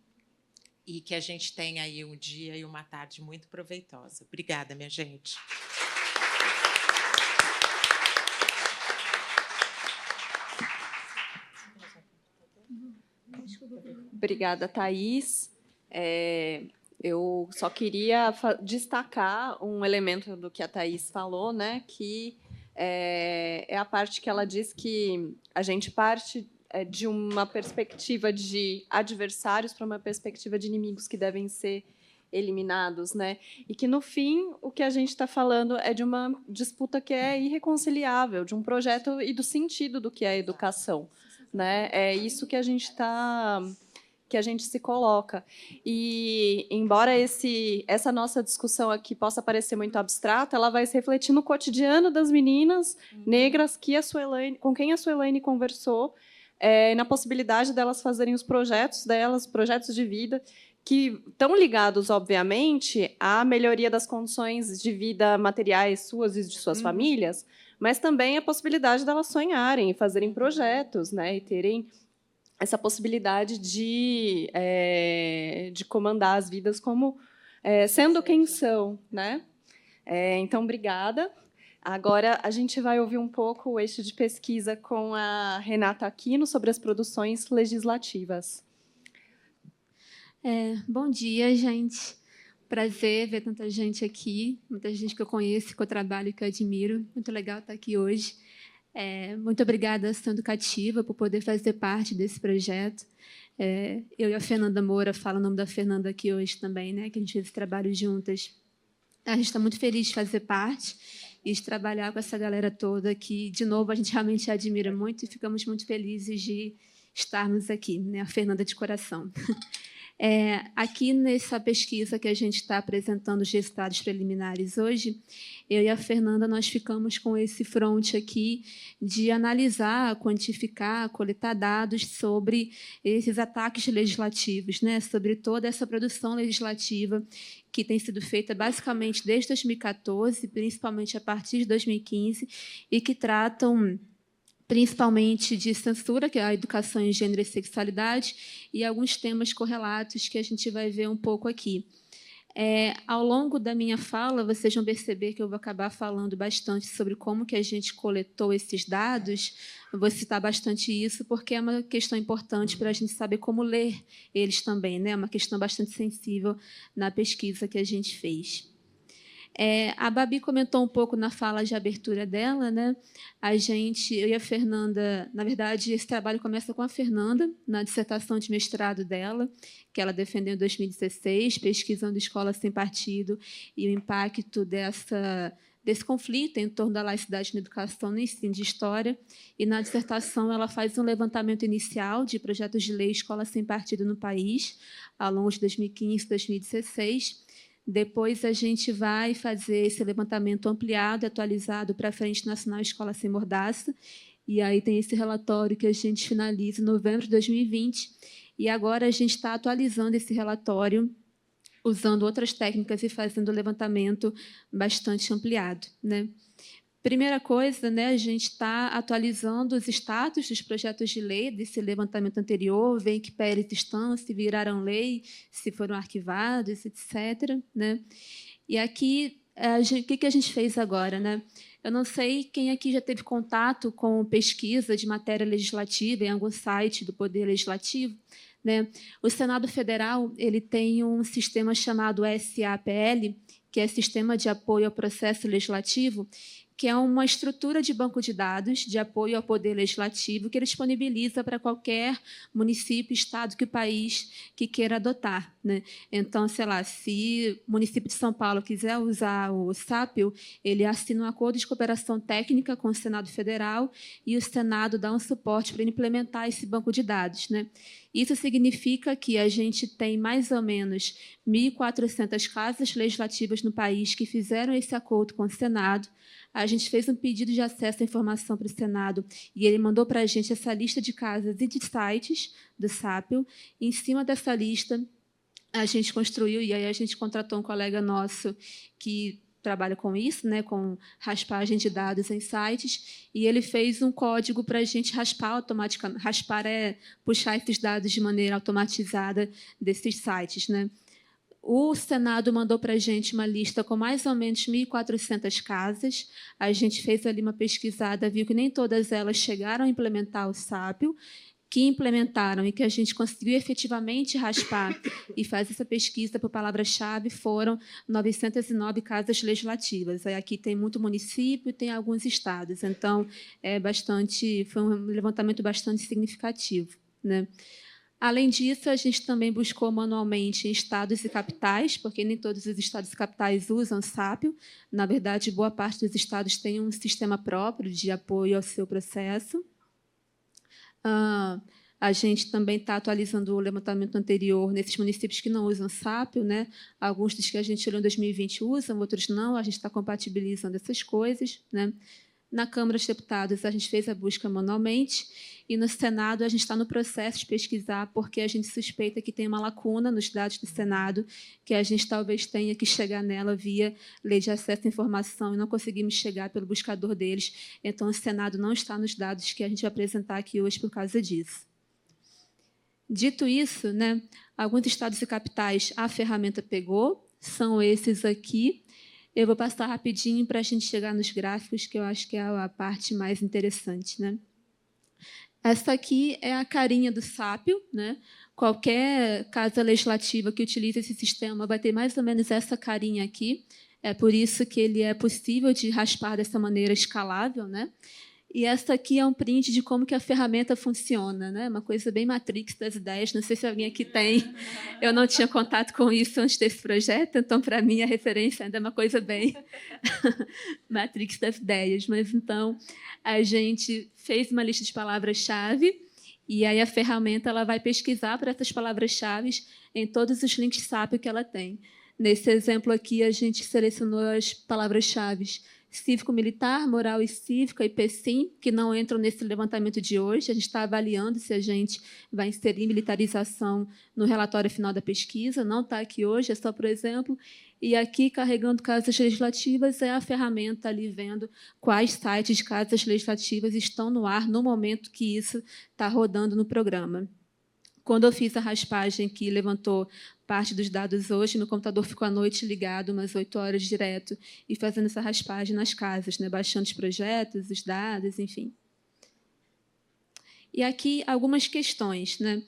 e que a gente tenha aí um dia e uma tarde muito proveitosa. Obrigada, minha gente. Obrigada, Thaís. Eu só queria destacar um elemento do que a Thaís falou, né, que é a parte que ela diz que a gente parte de uma perspectiva de adversários para uma perspectiva de inimigos que devem ser eliminados, né? E que, no fim, o que a gente está falando é de uma disputa que é irreconciliável, de um projeto e do sentido do que é a educação, né? É isso que a gente se coloca. E, embora essa nossa discussão aqui possa parecer muito abstrata, ela vai se refletir no cotidiano das meninas negras com quem a Suelaine conversou, na possibilidade delas fazerem os projetos delas, projetos de vida, que estão ligados, obviamente, à melhoria das condições de vida materiais suas e de suas famílias, mas também a possibilidade delas sonharem e fazerem projetos, né, e terem essa possibilidade de comandar as vidas como sendo quem são, né? Então, obrigada. Agora, a gente vai ouvir um pouco o eixo de pesquisa com a Renata Aquino sobre as produções legislativas. Bom dia, gente. Prazer ver tanta gente aqui, muita gente que eu conheço, que eu trabalho e que eu admiro. Muito legal estar aqui hoje. Muito obrigada à Ação Educativa por poder fazer parte desse projeto. Eu e a Fernanda Moura, falo o nome da Fernanda aqui hoje também, né, que a gente fez esse trabalho juntas. A gente está muito feliz de fazer parte e de trabalhar com essa galera toda que, de novo, a gente realmente admira muito e ficamos muito felizes de estarmos aqui, né, a Fernanda de coração. Aqui nessa pesquisa que a gente está apresentando os resultados preliminares hoje, eu e a Fernanda nós ficamos com esse fronte aqui de analisar, quantificar, coletar dados sobre esses ataques legislativos, né, sobre toda essa produção legislativa que tem sido feita basicamente desde 2014, principalmente a partir de 2015, e que tratam principalmente de censura, que é a educação em gênero e sexualidade, e alguns temas correlatos que a gente vai ver um pouco aqui. Ao longo da minha fala, vocês vão perceber que eu vou acabar falando bastante sobre como que a gente coletou esses dados. Eu vou citar bastante isso, porque é uma questão importante para a gente saber como ler eles também, né? É uma questão bastante sensível na pesquisa que a gente fez. A Babi comentou um pouco na fala de abertura dela, né? Eu e a Fernanda, na verdade, esse trabalho começa com a Fernanda, na dissertação de mestrado dela, que ela defendeu em 2016, pesquisando escola sem partido e o impacto desse conflito em torno da laicidade na educação no ensino de história. E, na dissertação, ela faz um levantamento inicial de projetos de lei escola sem partido no país, ao longo de 2015 e 2016. Depois, a gente vai fazer esse levantamento ampliado e atualizado para a Frente Nacional Escola Sem Mordaça. E aí tem esse relatório que a gente finaliza em novembro de 2020. E agora a gente está atualizando esse relatório, usando outras técnicas e fazendo um levantamento bastante ampliado, né? Primeira coisa, né, a gente está atualizando os status dos projetos de lei desse levantamento anterior, ver em que pé eles estão, se viraram lei, se foram arquivados, etc., né? E aqui, o que a gente fez agora, né? Eu não sei quem aqui já teve contato com pesquisa de matéria legislativa em algum site do Poder Legislativo, né? O Senado Federal ele tem um sistema chamado SAPL, que é Sistema de Apoio ao Processo Legislativo, que é uma estrutura de banco de dados de apoio ao Poder Legislativo que ele disponibiliza para qualquer município, estado que o país que queira adotar, né? Então, sei lá, se o município de São Paulo quiser usar o SAPL, ele assina um acordo de cooperação técnica com o Senado Federal e o Senado dá um suporte para implementar esse banco de dados, né? Isso significa que a gente tem mais ou menos 1.400 casas legislativas no país que fizeram esse acordo com o Senado. A gente fez um pedido de acesso à informação para o Senado e ele mandou para a gente essa lista de casas e de sites do SAPL. Em cima dessa lista, a gente construiu, e aí a gente contratou um colega nosso que trabalha com isso, né, com raspagem de dados em sites, e ele fez um código para a gente raspar automaticamente. Raspar é puxar esses dados de maneira automatizada desses sites, né? O Senado mandou para a gente uma lista com mais ou menos 1.400 casas. A gente fez ali uma pesquisada, viu que nem todas elas chegaram a implementar o SAPL, que implementaram e que a gente conseguiu efetivamente raspar e fazer essa pesquisa por palavra-chave foram 909 casas legislativas. Aí aqui tem muito município e tem alguns estados. Então, foi um levantamento bastante significativo, né? Além disso, a gente também buscou manualmente em estados e capitais, porque nem todos os estados e capitais usam SAPL. Na verdade, boa parte dos estados tem um sistema próprio de apoio ao seu processo. A gente também está atualizando o levantamento anterior nesses municípios que não usam SAPL, né? Alguns dos que a gente olhou em 2020 usam, outros não. A gente está compatibilizando essas coisas, né? Na Câmara dos Deputados, a gente fez a busca manualmente, e no Senado, a gente está no processo de pesquisar, porque a gente suspeita que tem uma lacuna nos dados do Senado, que a gente talvez tenha que chegar nela via lei de acesso à informação, e não conseguimos chegar pelo buscador deles. Então, o Senado não está nos dados que a gente vai apresentar aqui hoje por causa disso. Dito isso, né, alguns estados e capitais a ferramenta pegou, são esses aqui. Eu vou passar rapidinho para a gente chegar nos gráficos, que eu acho que é a parte mais interessante, né? Essa aqui é a carinha do SAPL, né? Qualquer casa legislativa que utilize esse sistema vai ter mais ou menos essa carinha aqui. É por isso que ele é possível de raspar dessa maneira escalável, né? E essa aqui é um print de como que a ferramenta funciona, né? Uma coisa bem Matrix das ideias. Não sei se alguém aqui tem. Eu não tinha contato com isso antes desse projeto, então, para mim, a referência ainda é uma coisa bem Matrix das ideias. Mas, então, a gente fez uma lista de palavras-chave E aí a ferramenta ela vai pesquisar por essas palavras-chave em todos os links SAP que ela tem. Nesse exemplo aqui, a gente selecionou as palavras-chave cívico-militar, moral e cívica e PSIM, que não entram nesse levantamento de hoje. A gente está avaliando se a gente vai inserir militarização no relatório final da pesquisa. Não está aqui hoje, é só por exemplo. E aqui, carregando casas legislativas, é a ferramenta ali vendo quais sites de casas legislativas estão no ar no momento que isso está rodando no programa. Quando eu fiz a raspagem que levantou parte dos dados hoje, meu computador ficou à noite ligado, umas 8 horas direto, e fazendo essa raspagem nas casas, né, baixando os projetos, os dados, enfim. E aqui algumas questões, né?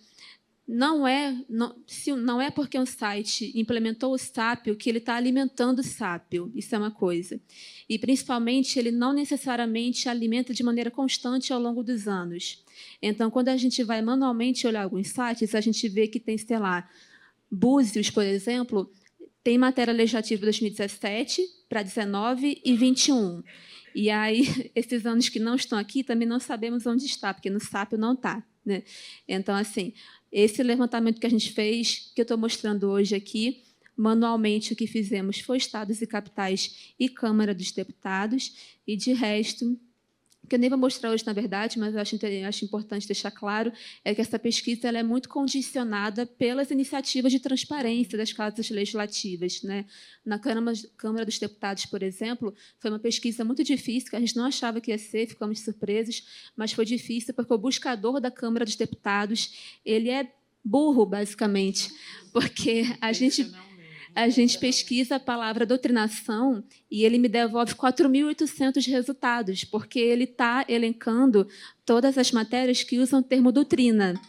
Não é porque um site implementou o Sápio que ele está alimentando o Sápio, isso é uma coisa. E, principalmente, ele não necessariamente alimenta de maneira constante ao longo dos anos. Então, quando a gente vai manualmente olhar alguns sites, a gente vê que tem, sei lá, Búzios, por exemplo, tem matéria legislativa de 2017 para 19 e 21. E aí, esses anos que não estão aqui, também não sabemos onde está, porque no Sápio não está, né? Então, assim, esse levantamento que a gente fez, que eu estou mostrando hoje aqui, manualmente o que fizemos foi Estados e Capitais e Câmara dos Deputados, e, de resto, que eu nem vou mostrar hoje, na verdade, mas eu acho importante deixar claro, é que essa pesquisa ela é muito condicionada pelas iniciativas de transparência das casas legislativas, né? Na Câmara dos Deputados, por exemplo, foi uma pesquisa muito difícil, que a gente não achava que ia ser, ficamos surpresos, mas foi difícil porque o buscador da Câmara dos Deputados ele é burro, basicamente, porque a gente pesquisa a palavra doutrinação e ele me devolve 4.800 resultados, porque ele está elencando todas as matérias que usam o termo doutrina.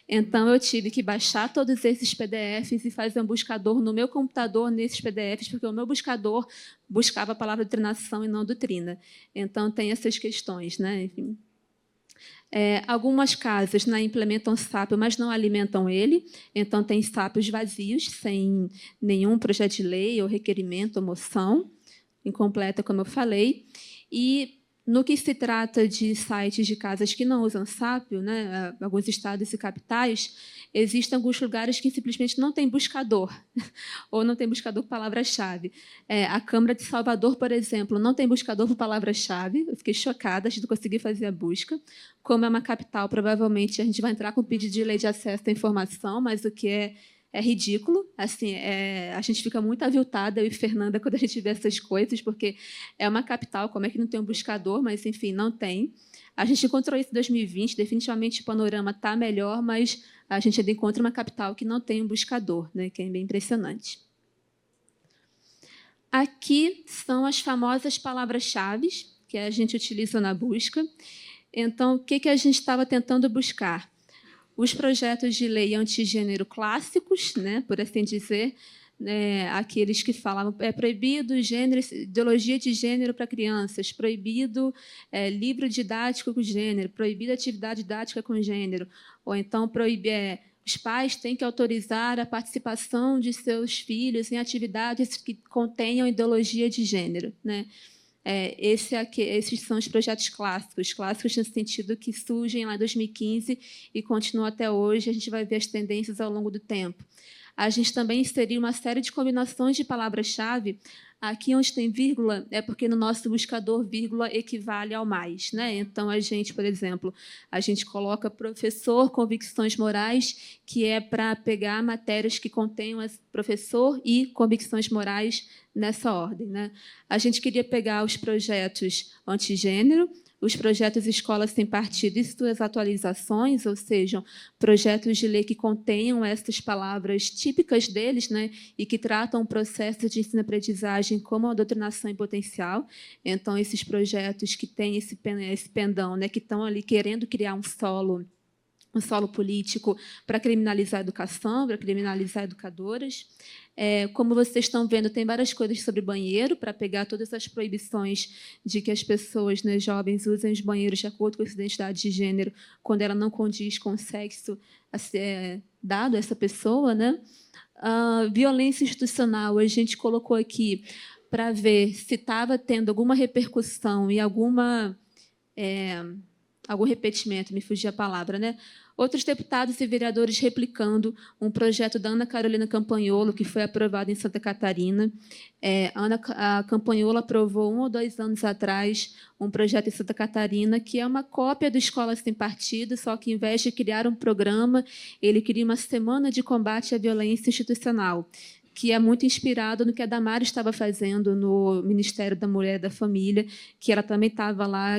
Então, eu tive que baixar todos esses PDFs e fazer um buscador no meu computador nesses PDFs, porque o meu buscador buscava a palavra doutrinação e não doutrina. Então, tem essas questões, né? Enfim. Algumas casas, né, implementam Sápio, mas não alimentam ele. Então, tem Sápios vazios, sem nenhum projeto de lei ou requerimento ou moção, incompleta, como eu falei. E, no que se trata de sites de casas que não usam Sápio, né, alguns estados e capitais, existem alguns lugares que simplesmente não tem buscador, ou não tem buscador por palavra-chave. A Câmara de Salvador, por exemplo, não tem buscador por palavra-chave. Eu fiquei chocada, a gente não conseguiu fazer a busca. Como é uma capital, provavelmente a gente vai entrar com pedido de lei de acesso à informação, mas o que é ridículo. Assim, a gente fica muito aviltada, eu e Fernanda, quando a gente vê essas coisas, porque é uma capital, como é que não tem um buscador? Mas, enfim, não tem. A gente encontrou isso em 2020, definitivamente o panorama está melhor, mas a gente ainda encontra uma capital que não tem um buscador, né, que é bem impressionante. Aqui são as famosas palavras-chave que a gente utiliza na busca. Então, o que a gente estava tentando buscar? Os projetos de lei antigênero clássicos, né, por assim dizer, aqueles que falavam proibido gênero, ideologia de gênero para crianças, proibido livro didático com gênero, proibido atividade didática com gênero, ou então os pais têm que autorizar a participação de seus filhos em atividades que contenham ideologia de gênero, né? Esses são os projetos clássicos no sentido que surgem lá em 2015 e continuam até hoje. A gente vai ver as tendências ao longo do tempo. A gente também inseriu uma série de combinações de palavras-chave. Aqui onde tem vírgula é porque no nosso buscador vírgula equivale ao mais, né? Então, a gente, por exemplo, a gente coloca professor convicções morais, que é para pegar matérias que contenham professor e convicções morais nessa ordem, né? A gente queria pegar os projetos antigênero, os projetos Escola Sem Partido e suas atualizações, ou seja, projetos de lei que contenham essas palavras típicas deles, né, e que tratam o processo de ensino-aprendizagem como a doutrinação em potencial. Então, esses projetos que têm esse pendão, né, que estão ali querendo criar um solo político para criminalizar a educação, para criminalizar educadoras. Como vocês estão vendo, tem várias coisas sobre banheiro, para pegar todas as proibições de que as pessoas, né, jovens, usem os banheiros de acordo com a sua identidade de gênero, quando ela não condiz com o sexo dado a essa pessoa, né? Violência institucional, a gente colocou aqui para ver se estava tendo alguma repercussão e alguma algum repetimento, me fugia a palavra, né? Outros deputados e vereadores replicando um projeto da Ana Carolina Campanholo, que foi aprovado em Santa Catarina. A Campanholo aprovou 1 ou 2 anos atrás um projeto em Santa Catarina, que é uma cópia do Escola Sem Partido, só que, ao invés de criar um programa, ele queria uma semana de combate à violência institucional, que é muito inspirado no que a Damares estava fazendo no Ministério da Mulher e da Família, que ela também estava lá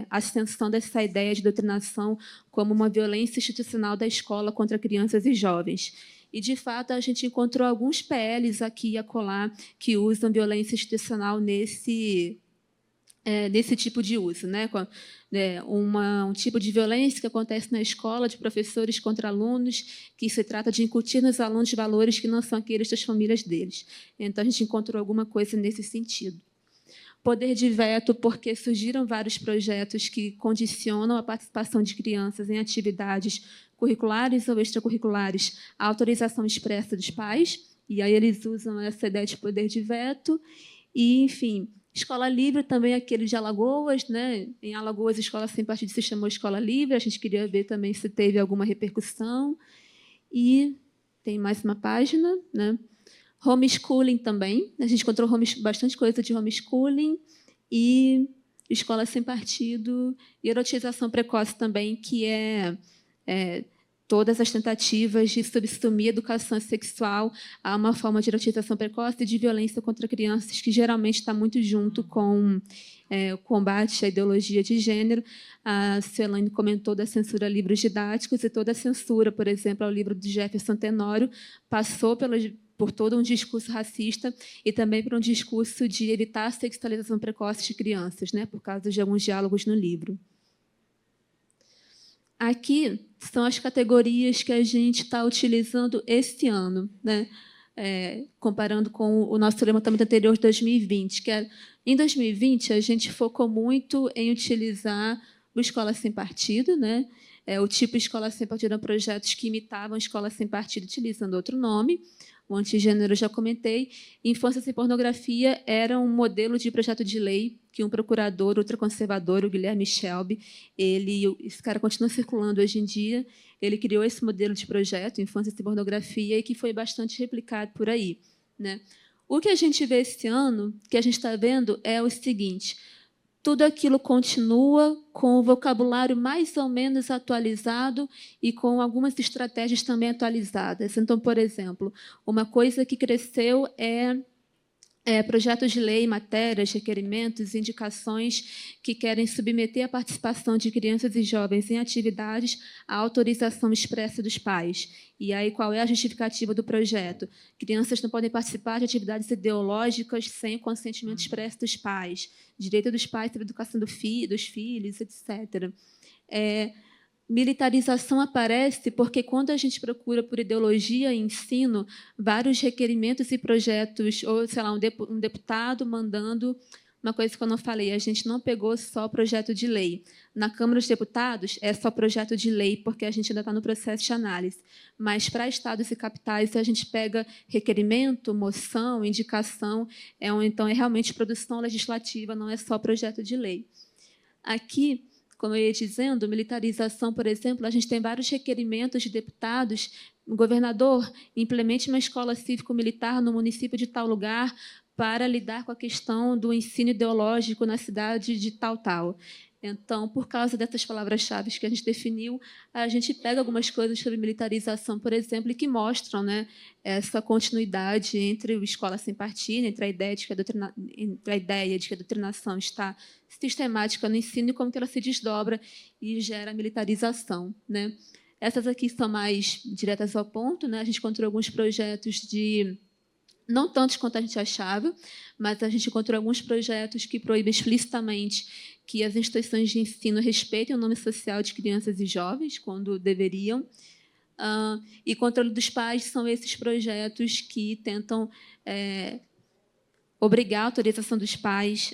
ascensão dessa ideia de doutrinação como uma violência institucional da escola contra crianças e jovens. E, de fato, a gente encontrou alguns PLs aqui e acolá que usam violência institucional nesse tipo de uso, né? Um tipo de violência que acontece na escola, de professores contra alunos, que se trata de incutir nos alunos valores que não são aqueles das famílias deles. Então, a gente encontrou alguma coisa nesse sentido. Poder de veto, porque surgiram vários projetos que condicionam a participação de crianças em atividades curriculares ou extracurriculares à autorização expressa dos pais, e aí eles usam essa ideia de poder de veto, e, enfim, escola livre também, aquele de Alagoas, né? Em Alagoas, a escola sem partido se chamou Escola Livre, a gente queria ver também se teve alguma repercussão. E tem mais uma página, né? Homeschooling também, a gente encontrou bastante coisa de homeschooling e escola sem partido e erotização precoce também, que é todas as tentativas de subsumir a educação sexual a uma forma de erotização precoce e de violência contra crianças, que geralmente está muito junto com o combate à ideologia de gênero. A Suelane comentou da censura a livros didáticos, e toda a censura, por exemplo, ao livro de Jefferson Tenório, passou por todo um discurso racista e também por um discurso de evitar a sexualização precoce de crianças, né, por causa de alguns diálogos no livro. Aqui são as categorias que a gente está utilizando este ano, né? Comparando com o nosso levantamento anterior de 2020, que em 2020 a gente focou muito em utilizar o Escola Sem Partido, né? O tipo Escola Sem Partido eram projetos que imitavam a Escola Sem Partido utilizando outro nome. O antigênero eu já comentei. Infância Sem Pornografia era um modelo de projeto de lei que um procurador ultraconservador, o Guilherme Shelby, esse cara continua circulando hoje em dia, ele criou esse modelo de projeto, Infância Sem Pornografia, e que foi bastante replicado por aí, né? O que a gente vê esse ano, que a gente está vendo, é o seguinte: tudo aquilo continua com o vocabulário mais ou menos atualizado e com algumas estratégias também atualizadas. Então, por exemplo, uma coisa que cresceu é projetos de lei, matérias, requerimentos, indicações que querem submeter a participação de crianças e jovens em atividades à autorização expressa dos pais. E aí, qual é a justificativa do projeto? Crianças não podem participar de atividades ideológicas sem o consentimento expresso dos pais. Direito dos pais sobre a educação dos filhos, etc. Militarização aparece porque, quando a gente procura por ideologia e ensino, vários requerimentos e projetos, ou, sei lá, um deputado mandando uma coisa que eu não falei, a gente não pegou só projeto de lei. Na Câmara dos Deputados, é só projeto de lei, porque a gente ainda está no processo de análise. Mas, para estados e capitais, a gente pega requerimento, moção, indicação, então é realmente produção legislativa, não é só projeto de lei. Aqui, como eu ia dizendo, militarização, por exemplo, a gente tem vários requerimentos de deputados. O governador, implemente uma escola cívico-militar no município de tal lugar para lidar com a questão do ensino ideológico na cidade de tal. Então, por causa dessas palavras-chave que a gente definiu, a gente pega algumas coisas sobre militarização, por exemplo, e que mostram, né, essa continuidade entre o Escola Sem Partido, entre a ideia de que a doutrinação está sistemática no ensino e como que ela se desdobra e gera militarização, né? Essas aqui são mais diretas ao ponto, né? A gente encontrou alguns projetos não tantos quanto a gente achava, mas a gente encontrou alguns projetos que proíbem explicitamente que as instituições de ensino respeitem o nome social de crianças e jovens, quando deveriam. E controle dos pais são esses projetos que tentam obrigar a autorização dos pais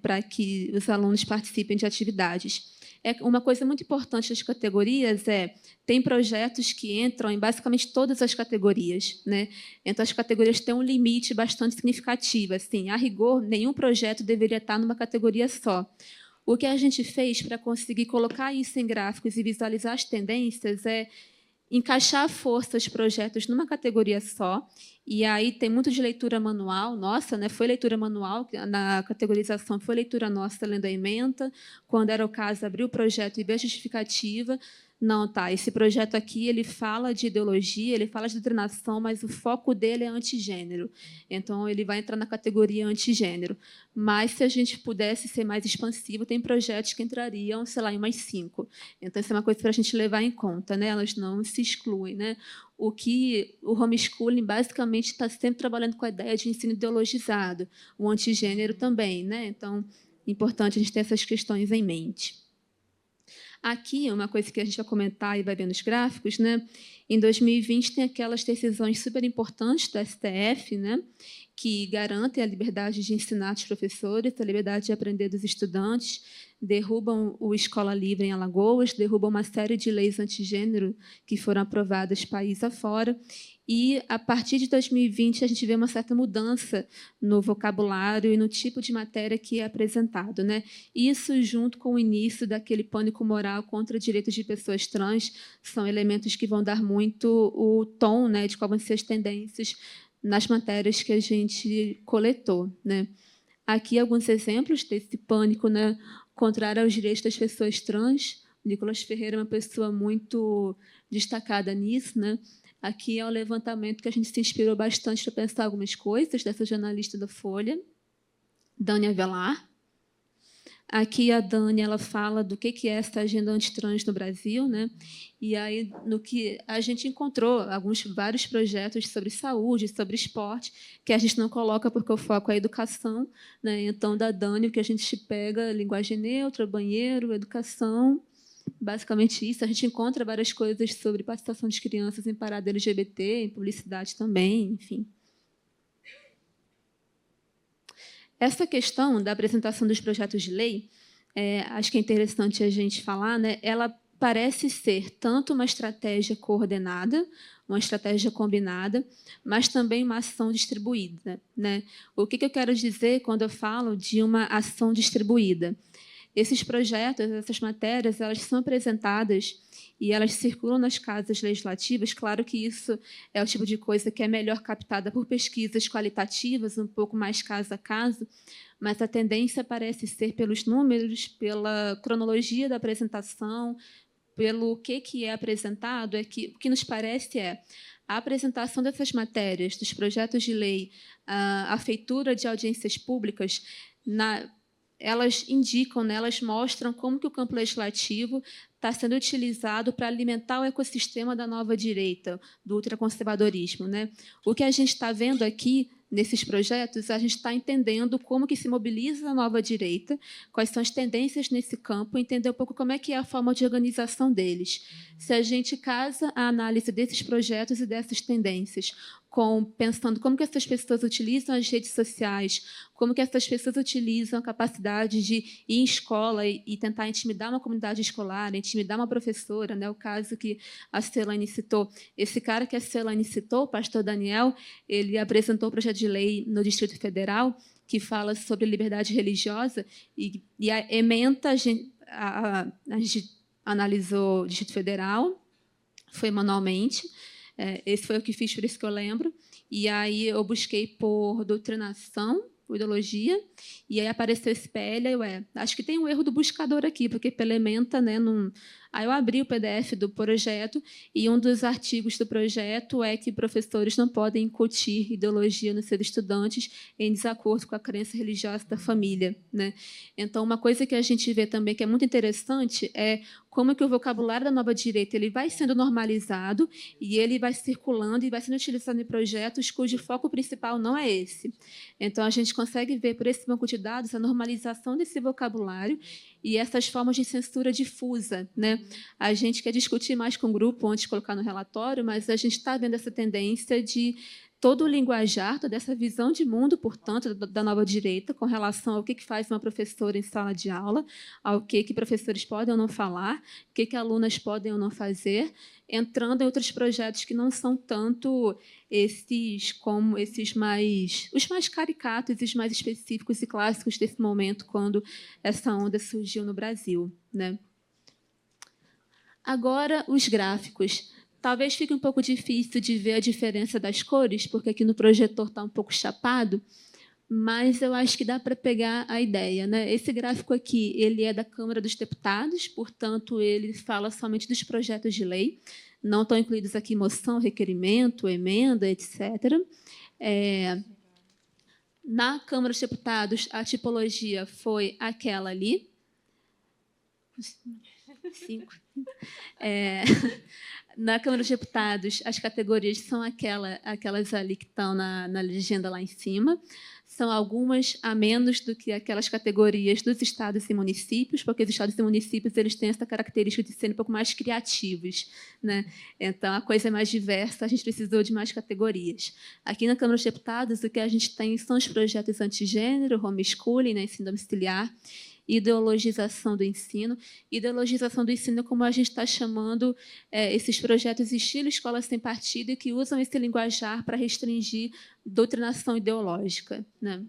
para que os alunos participem de atividades. Uma coisa muito importante das categorias tem projetos que entram em basicamente todas as categorias, né? Então, as categorias têm um limite bastante significativo. Assim, a rigor, nenhum projeto deveria estar numa categoria só. O que a gente fez para conseguir colocar isso em gráficos e visualizar as tendências é encaixar forças, projetos numa categoria só, e aí tem muito de leitura manual, nossa, né? Foi leitura manual, na categorização foi leitura nossa lendo a ementa, quando era o caso, abriu o projeto e ver a justificativa. Não, tá, esse projeto aqui ele fala de ideologia, ele fala de doutrinação, mas o foco dele é antigênero. Então, ele vai entrar na categoria antigênero. Mas, se a gente pudesse ser mais expansivo, tem projetos que entrariam, sei lá, em mais 5. Então, isso é uma coisa para a gente levar em conta, né? Elas não se excluem, né? O que o homeschooling, basicamente, está sempre trabalhando com a ideia de ensino ideologizado, o antigênero também, né? Então, é importante a gente ter essas questões em mente. Aqui, uma coisa que a gente vai comentar e vai ver nos gráficos, né? Em 2020, tem aquelas decisões super importantes do STF, né? Que garantem a liberdade de ensinar dos professores, a liberdade de aprender dos estudantes, derrubam o Escola Livre em Alagoas, derrubam uma série de leis antigênero que foram aprovadas país afora. E, a partir de 2020, a gente vê uma certa mudança no vocabulário e no tipo de matéria que é apresentado, né? Isso, junto com o início daquele pânico moral contra direitos de pessoas trans, são elementos que vão dar muito o tom, né, de quais vão ser as tendências nas matérias que a gente coletou, né? Aqui alguns exemplos desse pânico, né, contrário aos direitos das pessoas trans. Nicolas Ferreira é uma pessoa muito destacada nisso, né? Aqui é um levantamento que a gente se inspirou bastante para pensar algumas coisas, dessa jornalista da Folha, Dani Avelar. Aqui a Dani ela fala do que é essa agenda antitrans no Brasil, né? E aí no que a gente encontrou vários projetos sobre saúde, sobre esporte, que a gente não coloca porque o foco é a educação, né? Então da Dani o que a gente pega linguagem neutra, banheiro, educação, basicamente isso. A gente encontra várias coisas sobre participação de crianças em parada LGBT, em publicidade também, enfim. Essa questão da apresentação dos projetos de lei, acho que é interessante a gente falar, né? Ela parece ser tanto uma estratégia coordenada, uma estratégia combinada, mas também uma ação distribuída, né? O que eu quero dizer quando eu falo de uma ação distribuída? Esses projetos, essas matérias, elas são apresentadas e elas circulam nas casas legislativas. Claro que isso é o tipo de coisa que é melhor captada por pesquisas qualitativas, um pouco mais caso a caso, mas a tendência parece ser pelos números, pela cronologia da apresentação, pelo que é apresentado, o que nos parece é a apresentação dessas matérias, dos projetos de lei, a feitura de audiências públicas, elas indicam, né, elas mostram como que o campo legislativo está sendo utilizado para alimentar o ecossistema da nova direita, do ultraconservadorismo, né? O que a gente está vendo aqui nesses projetos, a gente está entendendo como que se mobiliza a nova direita, quais são as tendências nesse campo, entender um pouco como é que é a forma de organização deles. Se a gente casa a análise desses projetos e dessas tendências pensando como que essas pessoas utilizam as redes sociais, como que essas pessoas utilizam a capacidade de ir em escola e tentar intimidar uma comunidade escolar, intimidar uma professora, né? O caso que a Celane citou. Esse cara que a Celane citou, o pastor Daniel, ele apresentou um projeto de lei no Distrito Federal que fala sobre liberdade religiosa e a ementa, a gente analisou o Distrito Federal, foi manualmente. Esse foi o que fiz, por isso que eu lembro. E aí eu busquei por doutrinação, por ideologia, e aí apareceu esse PL. Acho que tem um erro do buscador aqui, porque pela ementa, né, Aí eu abri o PDF do projeto e um dos artigos do projeto é que professores não podem incutir ideologia nos seus estudantes em desacordo com a crença religiosa da família, né? Então, uma coisa que a gente vê também que é muito interessante é como que o vocabulário da nova direita ele vai sendo normalizado e ele vai circulando e vai sendo utilizado em projetos cujo foco principal não é esse. Então, a gente consegue ver por esse banco de dados a normalização desse vocabulário e essas formas de censura difusa, né? né? A gente quer discutir mais com o grupo antes de colocar no relatório, mas a gente está vendo essa tendência de todo o linguajar, toda essa visão de mundo, portanto, da nova direita, com relação ao que faz uma professora em sala de aula, ao que professores podem ou não falar, o que alunas podem ou não fazer, entrando em outros projetos que não são tanto os mais caricatos e os mais específicos e clássicos desse momento, quando essa onda surgiu no Brasil, né? Agora, os gráficos. Talvez fique um pouco difícil de ver a diferença das cores, porque aqui no projetor está um pouco chapado, mas eu acho que dá para pegar a ideia, né? Esse gráfico aqui ele é da Câmara dos Deputados, portanto, ele fala somente dos projetos de lei, não estão incluídos aqui moção, requerimento, emenda, etc. Na Câmara dos Deputados, a tipologia foi aquela ali. 5. Na Câmara dos Deputados, as categorias são aquelas ali que estão na legenda lá em cima. São algumas a menos do que aquelas categorias dos estados e municípios, porque os estados e municípios eles têm essa característica de serem um pouco mais criativos, né? Então, a coisa é mais diversa, a gente precisou de mais categorias. Aqui na Câmara dos Deputados, o que a gente tem são os projetos antigênero, homeschooling, né, ensino domiciliar, ideologização do ensino. Ideologização do ensino, como a gente está chamando esses projetos estilo escola sem partido, e que usam esse linguajar para restringir doutrinação ideológica, né?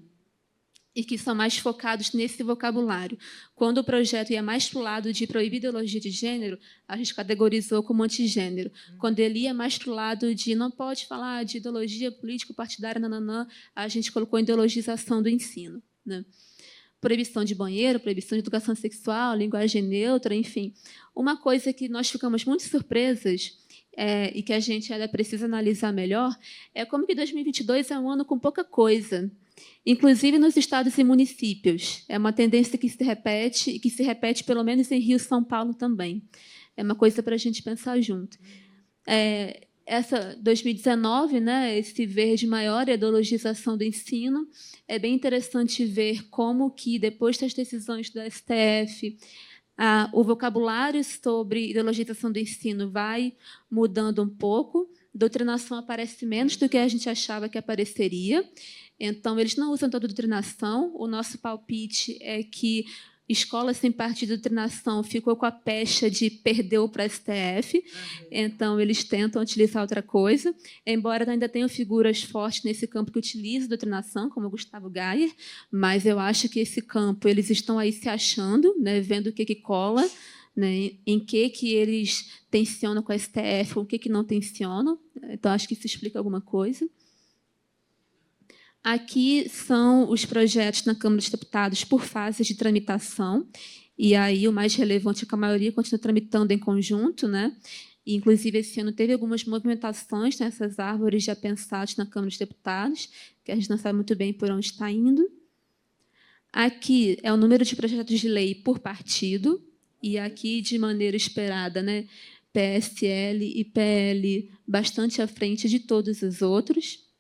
E que são mais focados nesse vocabulário. Quando o projeto ia mais para o lado de proibir ideologia de gênero, a gente categorizou como antigênero. Quando ele ia mais para o lado de não pode falar de ideologia político-partidária, nananã, a gente colocou ideologização do ensino, né? Proibição de banheiro, proibição de educação sexual, linguagem neutra, enfim. Uma coisa que nós ficamos muito surpresas e que a gente ainda precisa analisar melhor é como que 2022 é um ano com pouca coisa, inclusive nos estados e municípios. É uma tendência que se repete, e que se repete pelo menos em Rio e São Paulo também. É uma coisa para a gente pensar junto. Essa 2019, né, esse verde maior, a ideologização do ensino, é bem interessante ver como que, depois das decisões do STF, o vocabulário sobre ideologização do ensino vai mudando um pouco, doutrinação aparece menos do que a gente achava que apareceria, então, eles não usam toda a doutrinação. O nosso palpite é que escola sem partido de doutrinação ficou com a pecha de perdeu para a STF, então eles tentam utilizar outra coisa, embora ainda tenham figuras fortes nesse campo que utilizam doutrinação, como o Gustavo Gayer, mas eu acho que esse campo eles estão aí se achando, né, vendo o que cola, né, em que eles tensionam com a STF, o que não tensionam, então acho que isso explica alguma coisa. Aqui são os projetos na Câmara dos Deputados por fases de tramitação, e aí o mais relevante é que a maioria continua tramitando em conjunto, né? E, inclusive, esse ano teve algumas movimentações nessas árvores já pensadas na Câmara dos Deputados, que a gente não sabe muito bem por onde está indo. Aqui é o número de projetos de lei por partido, e aqui, de maneira esperada, né? PSL e PL bastante à frente de todos os outros.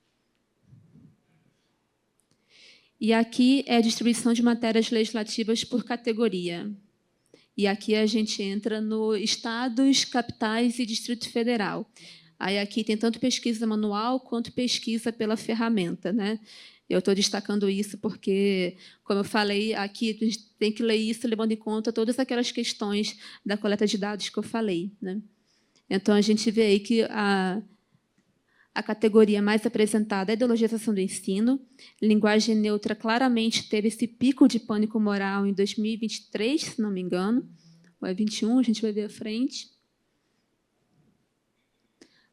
E aqui é a distribuição de matérias legislativas por categoria. E aqui a gente entra no estados, capitais e Distrito Federal. Aí aqui tem tanto pesquisa manual quanto pesquisa pela ferramenta, né? Eu estou destacando isso porque, como eu falei, aqui a gente tem que ler isso levando em conta todas aquelas questões da coleta de dados que eu falei, né? Então, a gente vê aí que a categoria mais apresentada é a ideologização do ensino. Linguagem neutra claramente teve esse pico de pânico moral em 2023, se não me engano. Ou é 21, a gente vai ver à frente.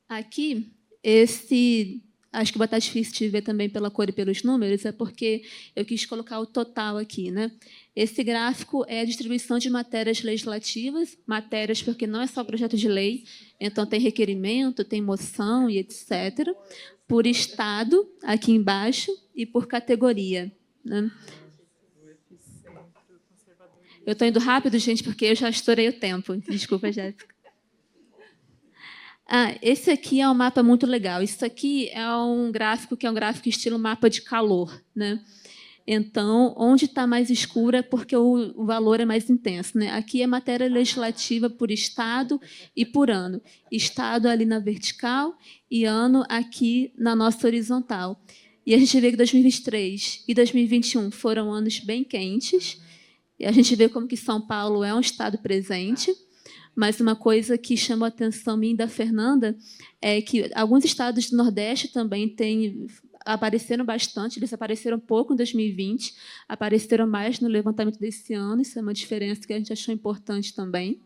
Aqui, acho que vai estar difícil de ver também pela cor e pelos números, é porque eu quis colocar o total aqui, né? Esse gráfico é a distribuição de matérias legislativas, matérias porque não é só projeto de lei, então tem requerimento, tem moção e etc., por estado, aqui embaixo, e por categoria, né? Eu estou indo rápido, gente, porque eu já estourei o tempo. Desculpa, Jéssica. Esse aqui é um mapa muito legal. Isso aqui é um gráfico que é um gráfico estilo mapa de calor, né? Então, onde está mais escuro é porque o valor é mais intenso, né? Aqui é matéria legislativa por estado e por ano. Estado ali na vertical e ano aqui na nossa horizontal. E a gente vê que 2023 e 2021 foram anos bem quentes. E a gente vê como que São Paulo é um estado presente. Mas uma coisa que chamou a atenção minha e da Fernanda é que alguns estados do Nordeste também apareceram bastante, eles apareceram pouco em 2020, apareceram mais no levantamento desse ano, isso é uma diferença que a gente achou importante também.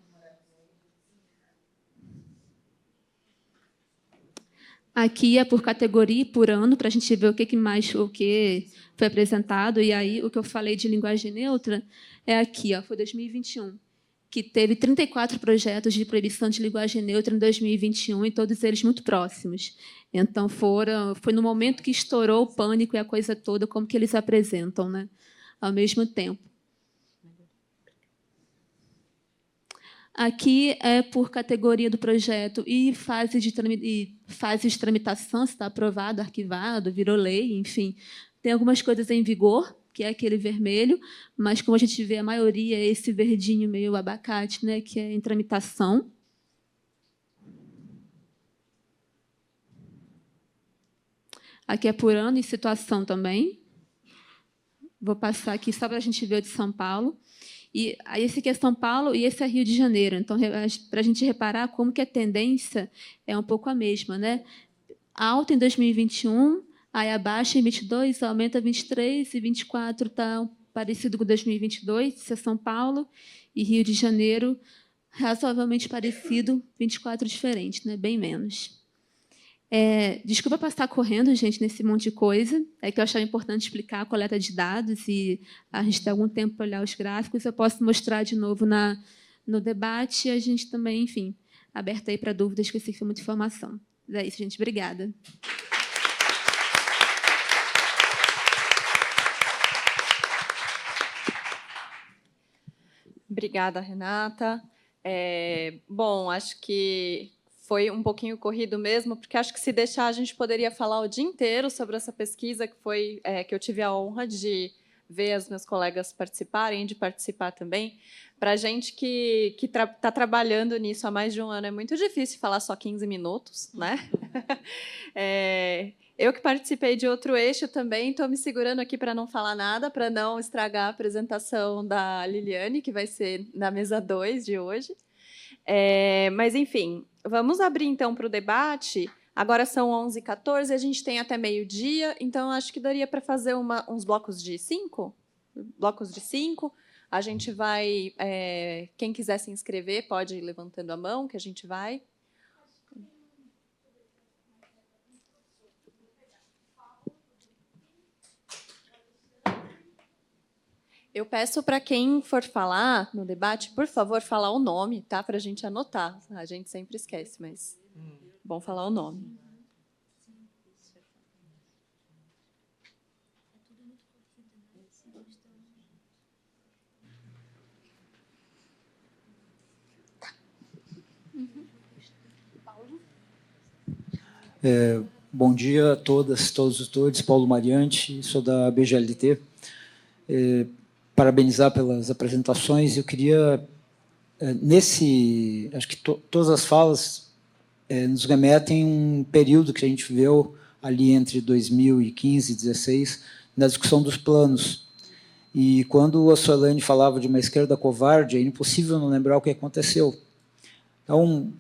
Aqui é por categoria e por ano, para a gente ver o que foi apresentado, e aí o que eu falei de linguagem neutra é aqui, ó, foi 2021, que teve 34 projetos de proibição de linguagem neutra em 2021, e todos eles muito próximos. Então, foi no momento que estourou o pânico e a coisa toda, como que eles apresentam, né, ao mesmo tempo. Aqui é por categoria do projeto e fase de tramitação, se está aprovado, arquivado, virou lei, enfim. Tem algumas coisas em vigor, que é aquele vermelho, mas, como a gente vê, a maioria é esse verdinho meio abacate, né, que é em tramitação. Aqui é por ano e situação também. Vou passar aqui só para a gente ver o de São Paulo. E aí esse aqui é São Paulo e esse é Rio de Janeiro. Então, para a gente reparar como que a tendência é um pouco a mesma, né? Alta em 2021, aí abaixa em 22, aumenta 23, e 24 está parecido com 2022, isso é São Paulo, e Rio de Janeiro, razoavelmente parecido, 24 diferente, né? Bem menos. Desculpa passar correndo, gente, nesse monte de coisa. É que eu achava importante explicar a coleta de dados e a gente tem algum tempo para olhar os gráficos. Eu posso mostrar de novo no debate. A gente também, enfim, aberta aí para dúvidas, que eu sei que foi muita informação. É isso, gente. Obrigada. Obrigada, Renata. Bom, acho que foi um pouquinho corrido mesmo, porque acho que, se deixar, a gente poderia falar o dia inteiro sobre essa pesquisa, que eu tive a honra de ver os meus colegas participarem, de participar também. Para a gente que está trabalhando nisso há mais de um ano, é muito difícil falar só 15 minutos, né? Eu que participei de outro eixo também, estou me segurando aqui para não falar nada, para não estragar a apresentação da Liliane, que vai ser na mesa 2 de hoje. Mas, enfim, vamos abrir, então, para o debate. Agora são 11h14, a gente tem até meio-dia, então acho que daria para fazer uns blocos de 5? Blocos de 5. A gente vai... quem quiser se inscrever, pode ir levantando a mão, que a gente vai. Eu peço para quem for falar no debate, por favor, falar o nome, tá? Para a gente anotar. A gente sempre esquece, mas bom falar o nome. Bom dia a todas, todos e todos. Paulo Mariante, sou da BGLT. Parabenizar pelas apresentações. Eu queria, acho que todas as falas nos remetem a um período que a gente viveu ali entre 2015 e 2016, na discussão dos planos. E quando a Solane falava de uma esquerda covarde, é impossível não lembrar o que aconteceu. Então,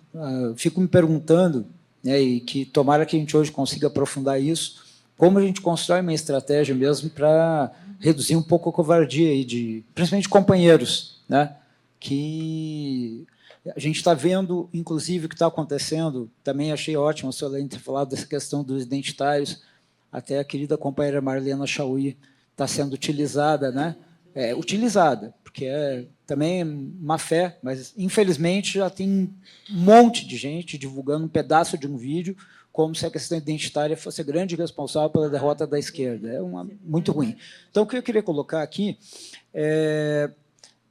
fico me perguntando, né, e que tomara que a gente hoje consiga aprofundar isso, como a gente constrói uma estratégia mesmo para reduzir um pouco a covardia aí principalmente de companheiros, né? Que a gente está vendo, inclusive, o que está acontecendo. Também achei ótimo a Solane ter falado dessa questão dos identitários. Até a querida companheira Marlena Chauí está sendo utilizada, né? Utilizada, porque é também má fé, mas, infelizmente, já tem um monte de gente divulgando um pedaço de um vídeo como se a questão identitária fosse a grande responsável pela derrota da esquerda. É muito ruim. Então, o que eu queria colocar aqui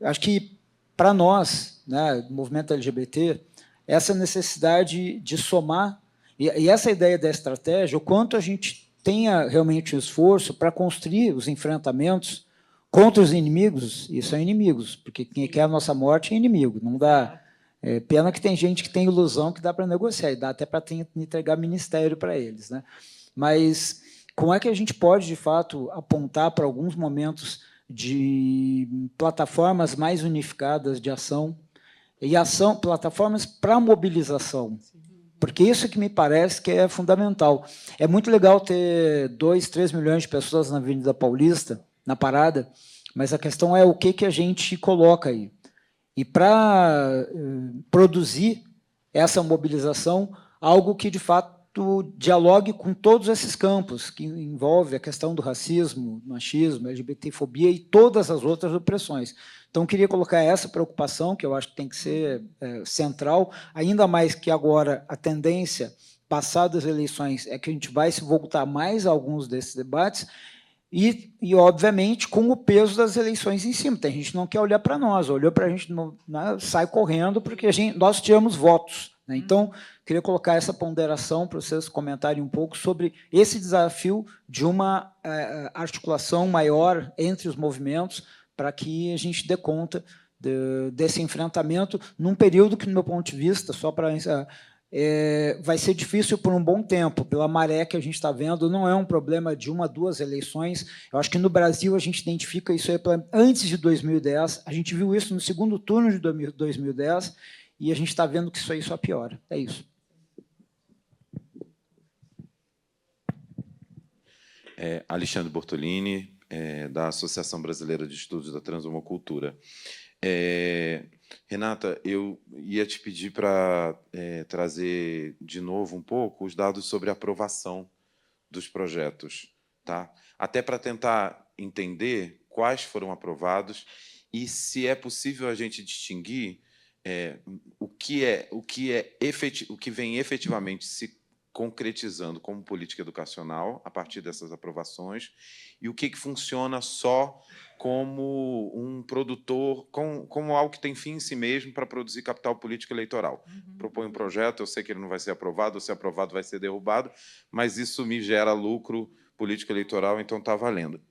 acho que, para nós, né, do movimento LGBT, essa necessidade de somar, e essa ideia da estratégia, o quanto a gente tenha realmente um esforço para construir os enfrentamentos contra os inimigos, e são inimigos, porque quem quer a nossa morte é inimigo, não dá. Pena que tem gente que tem ilusão que dá para negociar, e dá até para entregar ministério para eles, né? Mas como é que a gente pode, de fato, apontar para alguns momentos de plataformas mais unificadas de ação, e plataformas para mobilização? Porque isso que me parece que é fundamental. É muito legal ter 2, 3 milhões de pessoas na Avenida Paulista, na parada, mas a questão é o que a gente coloca aí. E para produzir essa mobilização, algo que, de fato, dialogue com todos esses campos, que envolve a questão do racismo, machismo, LGBTfobia e todas as outras opressões. Então, queria colocar essa preocupação, que eu acho que tem que ser central, ainda mais que agora a tendência, passadas as eleições, é que a gente vai se voltar mais a alguns desses debates, e, obviamente, com o peso das eleições em cima. Tem gente que não quer olhar para nós, olhou para a gente, sai correndo, porque nós tiramos votos, né? Então, queria colocar essa ponderação para vocês comentarem um pouco sobre esse desafio de uma articulação maior entre os movimentos, para que a gente dê conta desse enfrentamento num período que, no meu ponto de vista, só para vai ser difícil por um bom tempo, pela maré que a gente está vendo, não é um problema de 1 a 2 eleições. Eu acho que no Brasil a gente identifica isso aí antes de 2010, a gente viu isso no segundo turno de 2010, e a gente está vendo que isso aí só piora. É isso. Alexandre Bortolini, da Associação Brasileira de Estudos da Transhomocultura. Renata, eu ia te pedir para trazer de novo um pouco os dados sobre a aprovação dos projetos, tá? Até para tentar entender quais foram aprovados e se é possível a gente distinguir o que vem efetivamente se concretizando como política educacional a partir dessas aprovações e o que funciona só como um produtor, como algo que tem fim em si mesmo para produzir capital político eleitoral. Propõe um projeto, eu sei que ele não vai ser aprovado, ou se aprovado vai ser derrubado, mas isso me gera lucro político eleitoral, então está valendo.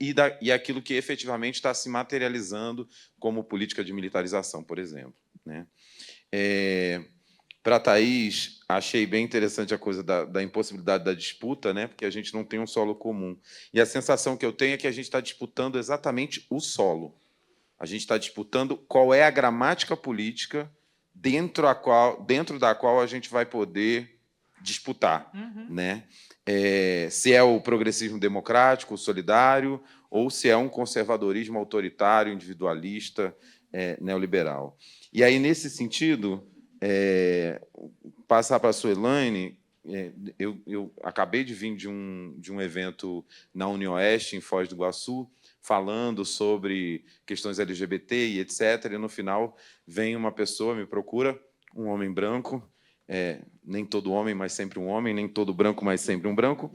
E aquilo que efetivamente está se materializando como política de militarização, por exemplo, né? Para a Thaís, achei bem interessante a coisa da impossibilidade da disputa, né? Porque a gente não tem um solo comum. E a sensação que eu tenho é que a gente está disputando exatamente o solo. A gente está disputando qual é a gramática política dentro da qual a gente vai poder disputar, né? Se é o progressismo democrático, o solidário, ou se é um conservadorismo autoritário, individualista, neoliberal. E aí, nesse sentido, passar para a Suelaine, eu acabei de vir de um evento na UniOeste, em Foz do Iguaçu, falando sobre questões LGBT e etc. E, no final, vem uma pessoa, me procura, um homem branco, nem todo homem, mas sempre um homem, nem todo branco, mas sempre um branco,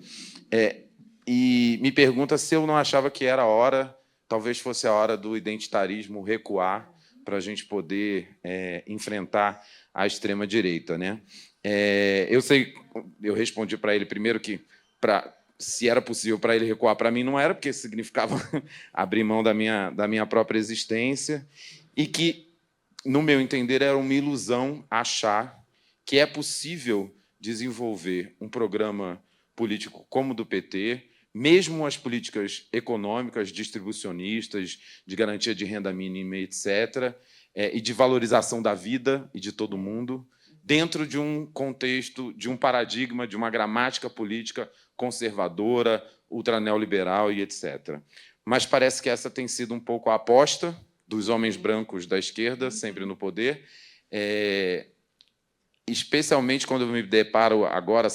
e me pergunta se eu não achava que era a hora, talvez fosse a hora do identitarismo recuar para a gente poder enfrentar a extrema-direita, né? Eu respondi para ele primeiro que se era possível para ele recuar, para mim não era, porque significava abrir mão da minha própria existência, e que, no meu entender, era uma ilusão achar que é possível desenvolver um programa político como o do PT, mesmo as políticas econômicas, distribucionistas, de garantia de renda mínima, etc., e de valorização da vida e de todo mundo, dentro de um contexto, de um paradigma, de uma gramática política conservadora, ultraneoliberal e etc. Mas parece que essa tem sido um pouco a aposta dos homens brancos da esquerda, sempre no poder, especialmente quando eu me deparo agora,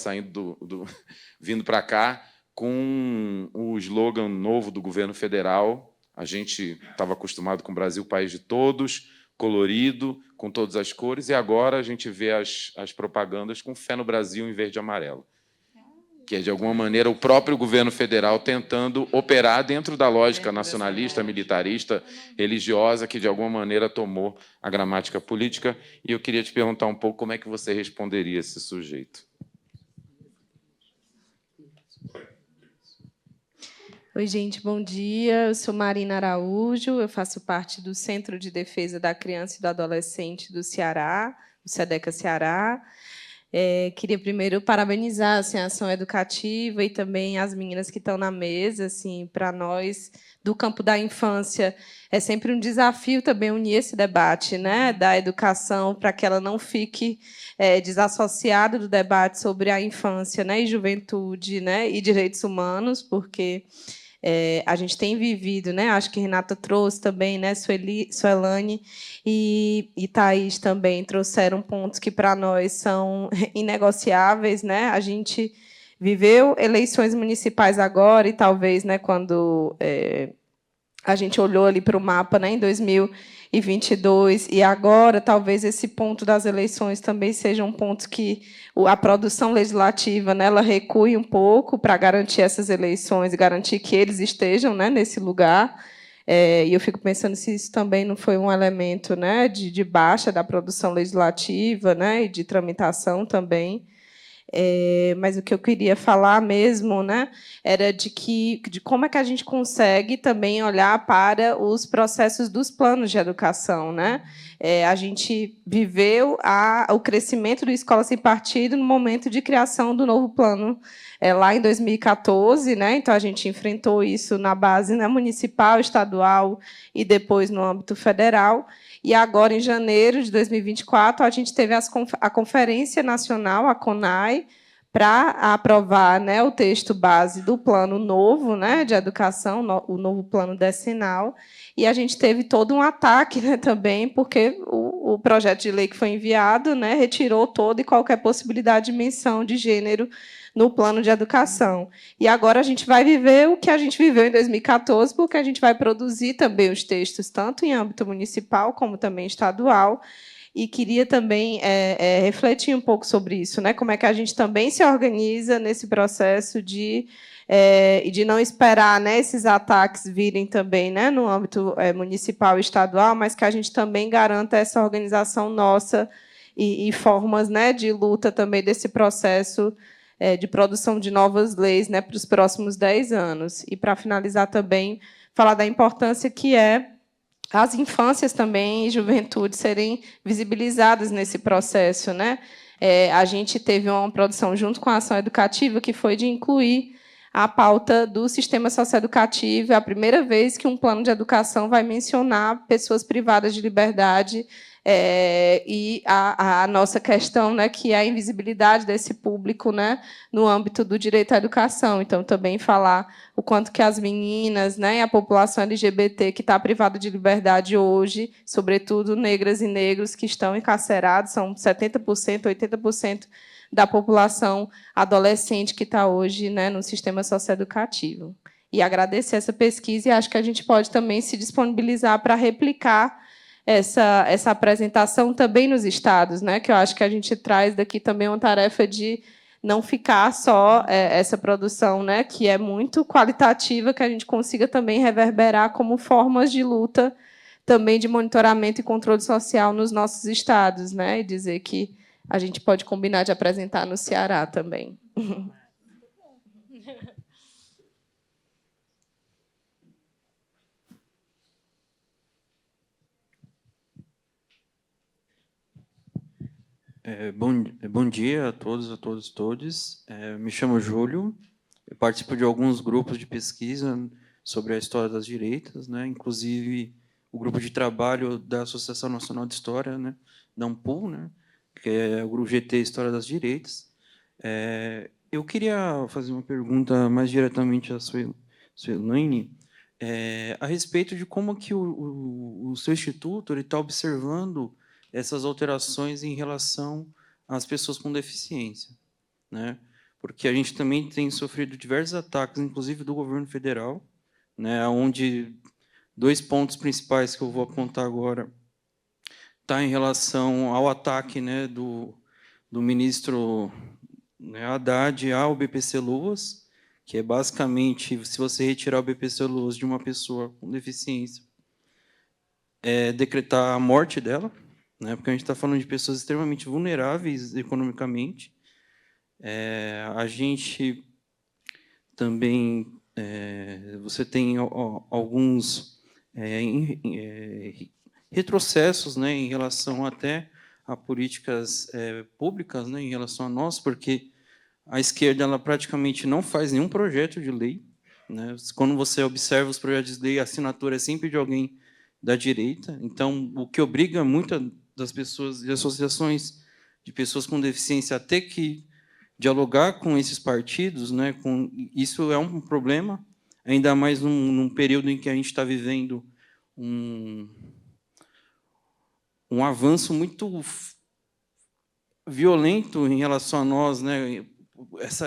vindo para cá, com o slogan novo do governo federal. A gente estava acostumado com o Brasil, país de todos, colorido, com todas as cores, e agora a gente vê as propagandas com fé no Brasil em verde e amarelo, que é, de alguma maneira, o próprio governo federal tentando operar dentro da lógica nacionalista, militarista, religiosa, que, de alguma maneira, tomou a gramática política. E eu queria te perguntar um pouco como é que você responderia a esse sujeito. Oi, gente, bom dia. Eu sou Marina Araújo, eu faço parte do Centro de Defesa da Criança e do Adolescente do Ceará, do SEDECA Ceará. Queria primeiro parabenizar assim, a ação educativa e também as meninas que estão na mesa. Assim, para nós, do campo da infância, é sempre um desafio também unir esse debate, né, da educação, para que ela não fique desassociada do debate sobre a infância, né, e juventude, né, e direitos humanos, porque a gente tem vivido, né? Acho que Renata trouxe também, né? Suelane e Thaís também trouxeram pontos que para nós são inegociáveis, né? A gente viveu eleições municipais agora e talvez, né? Quando a gente olhou ali para o mapa, né? Em 2022 e agora, talvez esse ponto das eleições também seja um ponto que a produção legislativa, né, ela recue um pouco para garantir essas eleições e garantir que eles estejam, né, nesse lugar. E eu fico pensando se isso também não foi um elemento, né, de baixa da produção legislativa, né, e de tramitação também. Mas o que eu queria falar mesmo, né, era de como é que a gente consegue também olhar para os processos dos planos de educação, né? A gente viveu o crescimento do Escola Sem Partido no momento de criação do novo plano lá em 2014, né? Então a gente enfrentou isso na base, né, municipal, estadual e depois no âmbito federal. E agora, em janeiro de 2024, a gente teve a Conferência Nacional, a CONAI, para aprovar, né, o texto base do plano novo, né, de educação, o novo plano decenal. E a gente teve todo um ataque, né, também, porque o projeto de lei que foi enviado, né, retirou toda e qualquer possibilidade de menção de gênero no plano de educação. E agora a gente vai viver o que a gente viveu em 2014, porque a gente vai produzir também os textos, tanto em âmbito municipal como também estadual. E queria também refletir um pouco sobre isso, né? Como é que a gente também se organiza nesse processo de não esperar, né, esses ataques virem também, né, no âmbito municipal e estadual, mas que a gente também garanta essa organização nossa e formas, né, de luta também desse processo de produção de novas leis, né, para os próximos 10 anos. E, para finalizar também, falar da importância que as infâncias também e juventude serem visibilizadas nesse processo, né? A gente teve uma produção junto com a ação educativa que foi de incluir a pauta do sistema socioeducativo. É a primeira vez que um plano de educação vai mencionar pessoas privadas de liberdade e a nossa questão, né, que é a invisibilidade desse público, né, no âmbito do direito à educação. Então, também falar o quanto que as meninas, né, e a população LGBT que está privada de liberdade hoje, sobretudo negras e negros que estão encarcerados, são 70%, 80% da população adolescente que está hoje, né, no sistema socioeducativo. E agradecer essa pesquisa e acho que a gente pode também se disponibilizar para replicar essa apresentação também nos estados, né? Que eu acho que a gente traz daqui também uma tarefa de não ficar só essa produção, né, que é muito qualitativa, que a gente consiga também reverberar como formas de luta também de monitoramento e controle social nos nossos estados, né? E dizer que a gente pode combinar de apresentar no Ceará também. Bom dia a todos, todes. Me chamo Júlio, eu participo de alguns grupos de pesquisa sobre a história das direitas, né? Inclusive o grupo de trabalho da Associação Nacional de História, né? Da ANPUL, né? Que é o grupo GT História das Direitas. Eu queria fazer uma pergunta mais diretamente à Suelane, a respeito de como que o seu instituto está observando essas alterações em relação às pessoas com deficiência, né? Porque a gente também tem sofrido diversos ataques, inclusive do governo federal, né? Onde 2 pontos principais que eu vou apontar agora tá em relação ao ataque, né, do ministro, né, Haddad ao BPC Loas, que é basicamente, se você retirar o BPC Loas de uma pessoa com deficiência, decretar a morte dela, né, porque a gente está falando de pessoas extremamente vulneráveis economicamente. A gente também você tem alguns retrocessos, né, em relação até a políticas públicas, né, em relação a nós, porque a esquerda ela praticamente não faz nenhum projeto de lei, né? Quando você observa os projetos de lei, a assinatura é sempre de alguém da direita. Então, o que obriga muitas das pessoas e associações de pessoas com deficiência a ter que dialogar com esses partidos, né? Isso é um problema, ainda mais num período em que a gente está vivendo um avanço muito violento em relação a nós, né?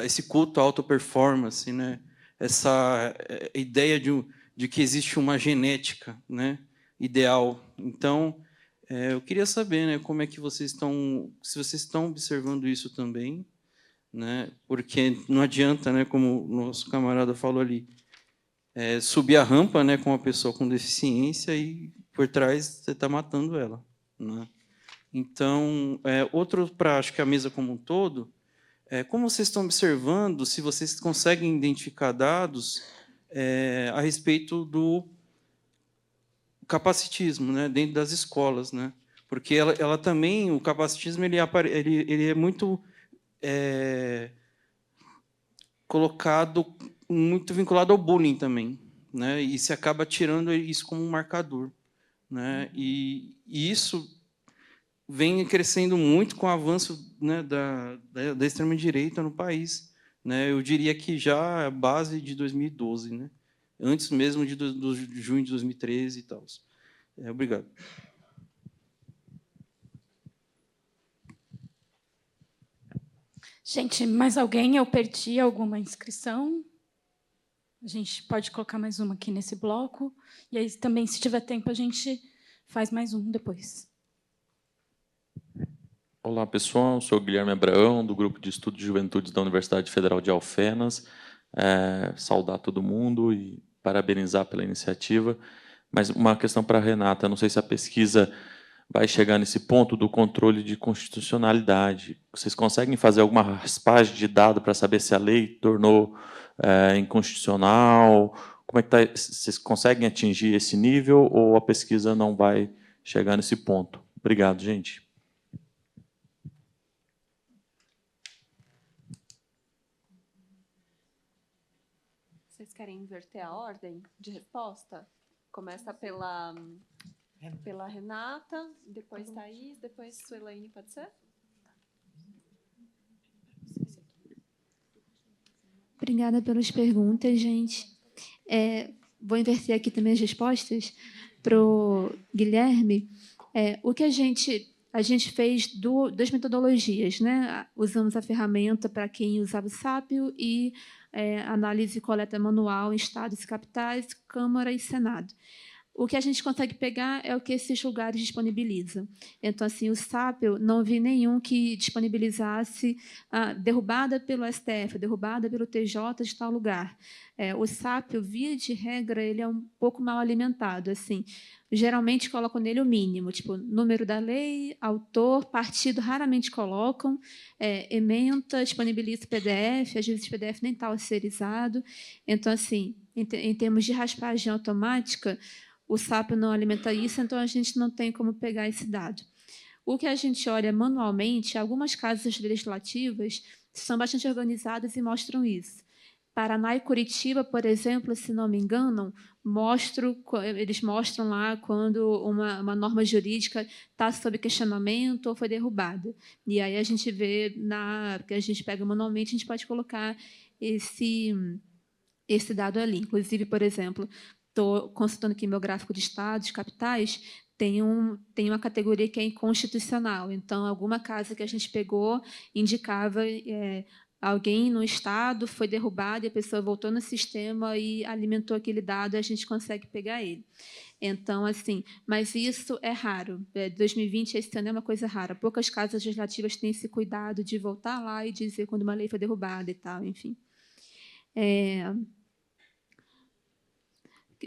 Esse culto à auto-performance, né? Essa ideia de que existe uma genética, né, ideal. Então, eu queria saber, né, como é que vocês estão, se vocês estão observando isso também, né, porque não adianta, né, como o nosso camarada falou ali, subir a rampa, né, com uma pessoa com deficiência e por trás você está matando ela, né? Então, outro para, acho que a mesa como um todo, como vocês estão observando, se vocês conseguem identificar dados a respeito do capacitismo, né, dentro das escolas, né? Porque ela também, o capacitismo ele é muito colocado, muito vinculado ao bullying também, né? E se acaba tirando isso como um marcador, né? E isso vem crescendo muito com o avanço, né, da extrema-direita no país, né? Eu diria que já a base de 2012, né? Antes mesmo do junho de 2013 e tal. Obrigado. Gente, mais alguém? Eu perdi alguma inscrição? A gente pode colocar mais uma aqui nesse bloco. E aí, também, se tiver tempo, a gente faz mais um depois. Olá, pessoal. Eu sou o Guilherme Abraão, do Grupo de Estudo de Juventudes da Universidade Federal de Alfenas. Saudar todo mundo e parabenizar pela iniciativa. Mas uma questão para a Renata. Não sei se a pesquisa vai chegar nesse ponto do controle de constitucionalidade. Vocês conseguem fazer alguma raspagem de dado para saber se a lei tornou inconstitucional? Como é que está? Vocês conseguem atingir esse nível ou a pesquisa não vai chegar nesse ponto? Obrigado, gente. Vocês querem inverter a ordem de resposta? Começa pela Renata, depois Thaís, depois Suelaine, pode ser? Obrigada pelas perguntas, gente. Vou inverter aqui também as respostas para o Guilherme. O que a gente fez das metodologias, né? Usamos a ferramenta para quem usava o Sápio e análise e coleta manual em estados e capitais, Câmara e Senado. O que a gente consegue pegar é o que esses lugares disponibilizam. Então, assim, o Sápio, não vi nenhum que disponibilizasse derrubada pelo STF, derrubada pelo TJ de tal lugar. O Sápio, via de regra, ele é um pouco mal alimentado. Assim, geralmente colocam nele o mínimo, tipo número da lei, autor, partido, raramente colocam, ementa, disponibiliza o PDF, às vezes o PDF nem está terceirizado. Então, assim, em termos de raspagem automática, o Sápio não alimenta isso, então a gente não tem como pegar esse dado. O que a gente olha manualmente, algumas casas legislativas são bastante organizadas e mostram isso. Paraná e Curitiba, por exemplo, se não me engano, eles mostram lá quando uma norma jurídica está sob questionamento ou foi derrubada. E aí a gente vê, que a gente pega manualmente, a gente pode colocar esse dado ali. Inclusive, por exemplo, estou consultando aqui meu gráfico de estados, capitais, tem uma categoria que é inconstitucional. Então, alguma casa que a gente pegou indicava alguém no estado foi derrubado e a pessoa voltou no sistema e alimentou aquele dado e a gente consegue pegar ele. Então, assim, mas isso é raro. 2020, esse ano, é uma coisa rara. Poucas casas legislativas têm esse cuidado de voltar lá e dizer quando uma lei foi derrubada e tal, enfim.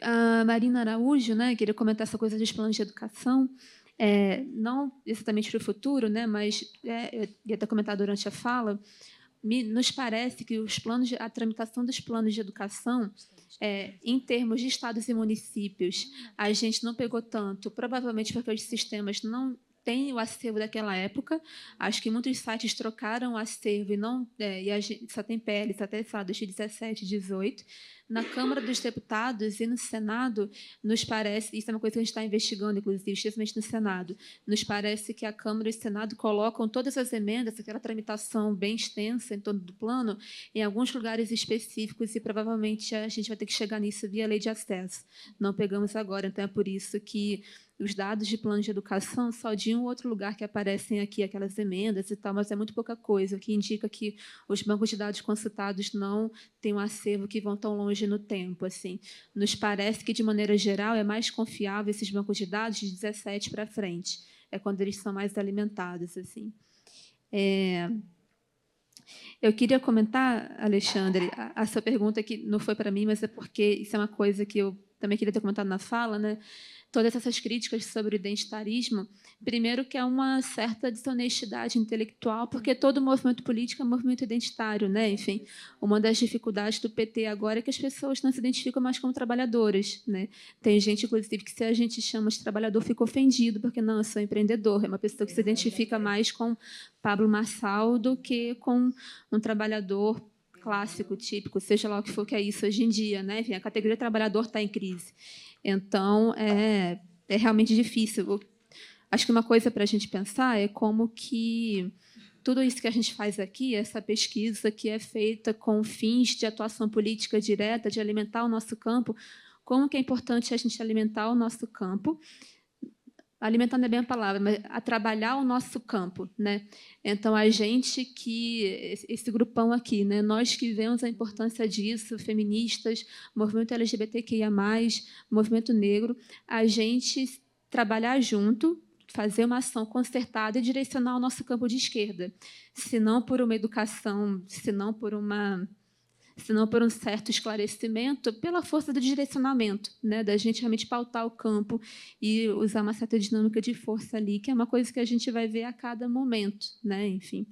A Marina Araújo, né, queria comentar essa coisa dos planos de educação, não exatamente para o futuro, né, mas eu ia até comentar durante a fala, nos parece que a tramitação dos planos de educação, em termos de estados e municípios, a gente não pegou tanto, provavelmente porque os sistemas não têm o acervo daquela época. Acho que muitos sites trocaram o acervo e a gente só tem PLs até 2017, 2018. Na Câmara dos Deputados e no Senado, nos parece, isso é uma coisa que a gente está investigando, inclusive, especialmente no Senado, nos parece que a Câmara e o Senado colocam todas as emendas, aquela tramitação bem extensa em torno do plano, em alguns lugares específicos, e provavelmente a gente vai ter que chegar nisso via lei de acesso. Não pegamos agora, então é por isso que os dados de plano de educação só de um outro lugar que aparecem aqui, aquelas emendas e tal, mas é muito pouca coisa, o que indica que os bancos de dados consultados não têm um acervo que vão tão longe no tempo. Assim. Nos parece que, de maneira geral, é mais confiável esses bancos de dados de 17 para frente, é quando eles são mais alimentados. Assim. Eu queria comentar, Alexandre, a sua pergunta, que não foi para mim, mas é porque isso é uma coisa que eu também queria ter comentado na fala, né? Todas essas críticas sobre o identitarismo, primeiro que é uma certa desonestidade intelectual, porque todo movimento político é um movimento identitário, né? Enfim, uma das dificuldades do PT agora é que as pessoas não se identificam mais como trabalhadoras, né? Tem gente, inclusive, que se a gente chama de trabalhador, fica ofendido, porque não, eu sou empreendedor, é uma pessoa que se identifica mais com Pablo Marçal do que com um trabalhador clássico, típico, seja lá o que for que é isso hoje em dia, né? Enfim, a categoria trabalhador está em crise. Então, é realmente difícil. Acho que uma coisa para a gente pensar é como que tudo isso que a gente faz aqui, essa pesquisa que é feita com fins de atuação política direta, de alimentar o nosso campo, como que é importante a gente alimentar o nosso campo, alimentar não é bem a palavra, mas a trabalhar o nosso campo, né? Então a gente esse grupão aqui, né? Nós que vemos a importância disso, feministas, movimento LGBTQIA+, movimento negro, a gente trabalhar junto, fazer uma ação concertada e direcionar o nosso campo de esquerda, se não por uma educação, se não por um certo esclarecimento, pela força do direcionamento, né, da gente realmente pautar o campo e usar uma certa dinâmica de força ali, que é uma coisa que a gente vai ver a cada momento, né, enfim.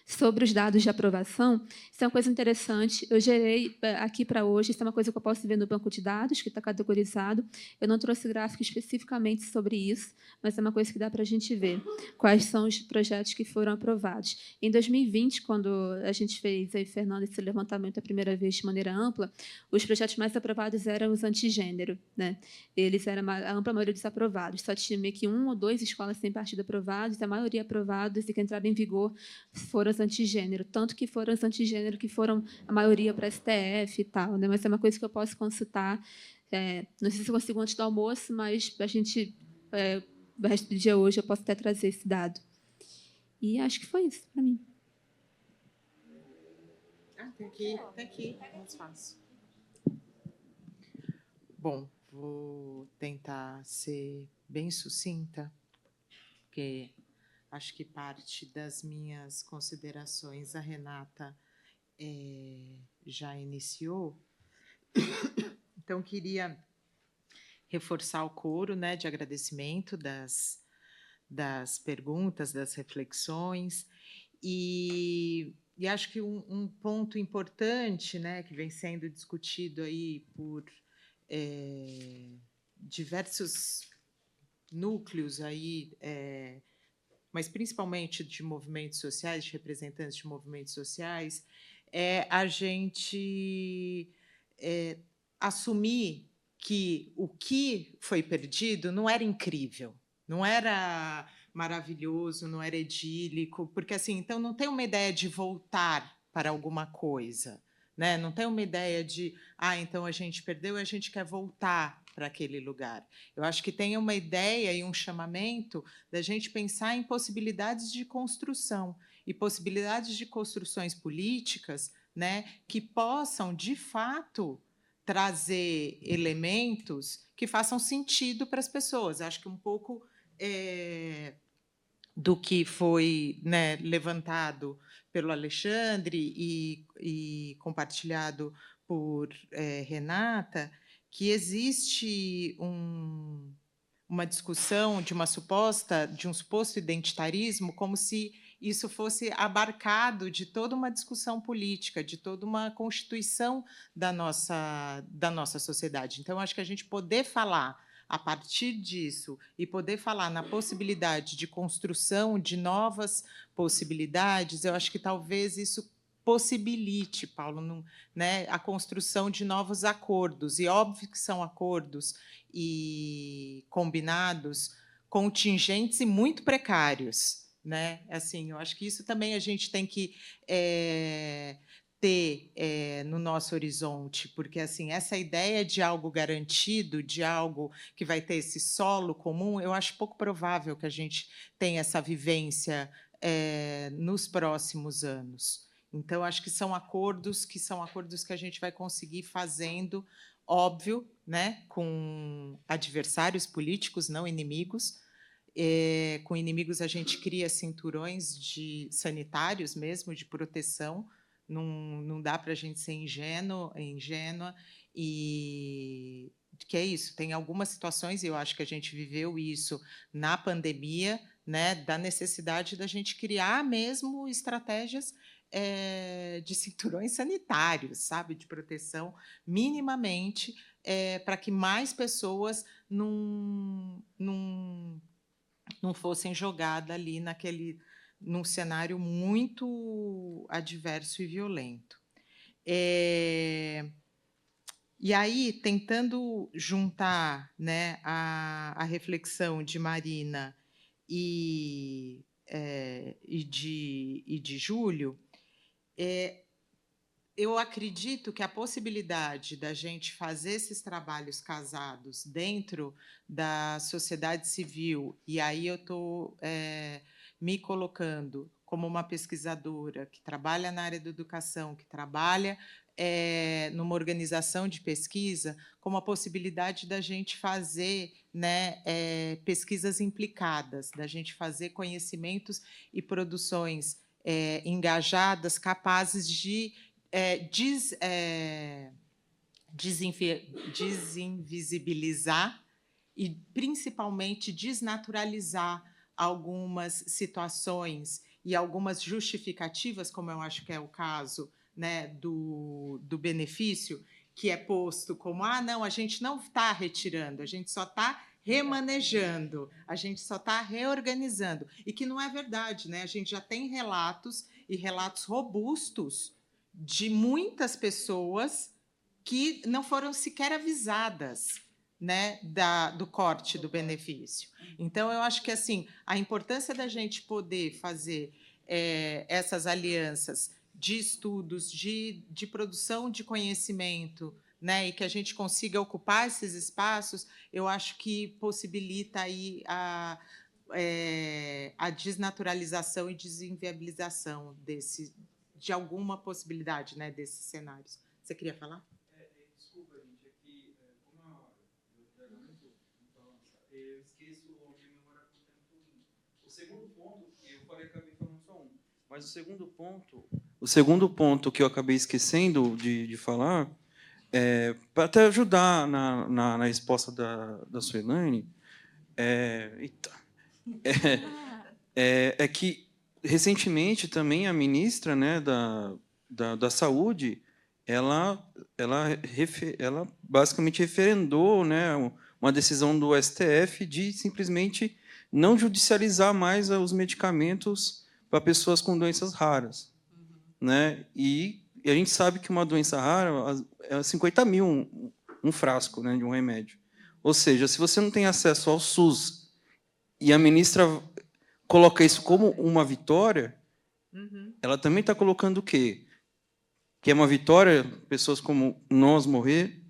Sobre os dados de aprovação, isso é uma coisa interessante. Eu gerei aqui para hoje, isso é uma coisa que eu posso ver no banco de dados, que está categorizado. Eu não trouxe gráfico especificamente sobre isso, mas é uma coisa que dá para a gente ver quais são os projetos que foram aprovados. Em 2020, quando a gente fez, aí, Fernanda, esse levantamento a primeira vez de maneira ampla, os projetos mais aprovados eram os antigênero, né? Eles eram a ampla maioria dos aprovados. Só tinha meio que 1 ou 2 escolas sem partido aprovados, a maioria aprovados e que entraram em vigor foram os antigênero, tanto que foram os antigênero que foram a maioria para a STF e tal, né? Mas é uma coisa que eu posso consultar. Não sei se eu consigo antes do almoço, mas a gente, o resto do dia hoje, eu posso até trazer esse dado. E acho que foi isso para mim. Tem aqui, mais fácil. Bom, vou tentar ser bem sucinta, porque acho que parte das minhas considerações a Renata já iniciou. Então, queria reforçar o coro, né, de agradecimento das perguntas, das reflexões. E acho que um ponto importante, né, que vem sendo discutido aí por diversos núcleos aí, mas principalmente de movimentos sociais, de representantes de movimentos sociais, é a gente assumir que o que foi perdido não era incrível, não era maravilhoso, não era idílico, porque assim, então não tem uma ideia de voltar para alguma coisa, né? Não tem uma ideia de, então a gente perdeu e a gente quer voltar para aquele lugar. Eu acho que tem uma ideia e um chamamento da gente pensar em possibilidades de construção e possibilidades de construções políticas, né, que possam, de fato, trazer elementos que façam sentido para as pessoas. Acho que um pouco do que foi, né, levantado pelo Alexandre e compartilhado por Renata, que existe uma discussão de um suposto identitarismo como se isso fosse abarcado de toda uma discussão política, de toda uma constituição da nossa sociedade. Então, acho que a gente poder falar a partir disso e poder falar na possibilidade de construção de novas possibilidades, eu acho que talvez isso possibilite, Paulo, né, a construção de novos acordos. E óbvio que são acordos e combinados contingentes e muito precários, né? Assim, eu acho que isso também a gente tem que ter no nosso horizonte, porque assim, essa ideia de algo garantido, de algo que vai ter esse solo comum, eu acho pouco provável que a gente tenha essa vivência nos próximos anos. Então, acho que são acordos que a gente vai conseguir fazendo, óbvio, né, com adversários políticos, não inimigos. Com inimigos, a gente cria cinturões sanitários mesmo, de proteção. Não dá para a gente ser ingênua. E que é isso, tem algumas situações, e eu acho que a gente viveu isso na pandemia, né, da necessidade da gente criar mesmo estratégias de cinturões sanitários, sabe, de proteção minimamente, para que mais pessoas não fossem jogadas ali num cenário muito adverso e violento. E aí, tentando juntar, né, a reflexão de Marina e de Júlio, eu acredito que a possibilidade da gente fazer esses trabalhos casados dentro da sociedade civil, e aí eu estou me colocando como uma pesquisadora que trabalha na área da educação, que trabalha numa organização de pesquisa, como a possibilidade da gente fazer, né, pesquisas implicadas, da gente fazer conhecimentos e produções engajadas, capazes de desinvisibilizar e, principalmente, desnaturalizar algumas situações e algumas justificativas, como eu acho que é o caso, né, do benefício, que é posto como, não, a gente não está retirando, a gente só está remanejando, a gente só está reorganizando, e que não é verdade, né? A gente já tem relatos, e relatos robustos, de muitas pessoas que não foram sequer avisadas, né, do corte do benefício. Então, eu acho que assim, a importância da gente poder fazer essas alianças de estudos, de produção de conhecimento, né, e que a gente consiga ocupar esses espaços, eu acho que possibilita aí a desnaturalização e desinviabilização de alguma possibilidade, né, desses cenários. Você queria falar? Desculpa, gente, aqui, como a hora, eu esqueço a minha memória com o tempo ruim. O segundo ponto, eu falei, acabei falando só um, mas o segundo ponto que eu acabei esquecendo de falar, para até ajudar na resposta da Suelane, é que, recentemente, também a ministra, né, da Saúde, ela basicamente referendou, né, uma decisão do STF de simplesmente não judicializar mais os medicamentos para pessoas com doenças raras. Né? E a gente sabe que uma doença rara é 50 mil um frasco, né, de um remédio. Ou seja, se você não tem acesso ao SUS e a ministra coloca isso como uma vitória, ela também está colocando o quê? Que é uma vitória, pessoas como nós morrer,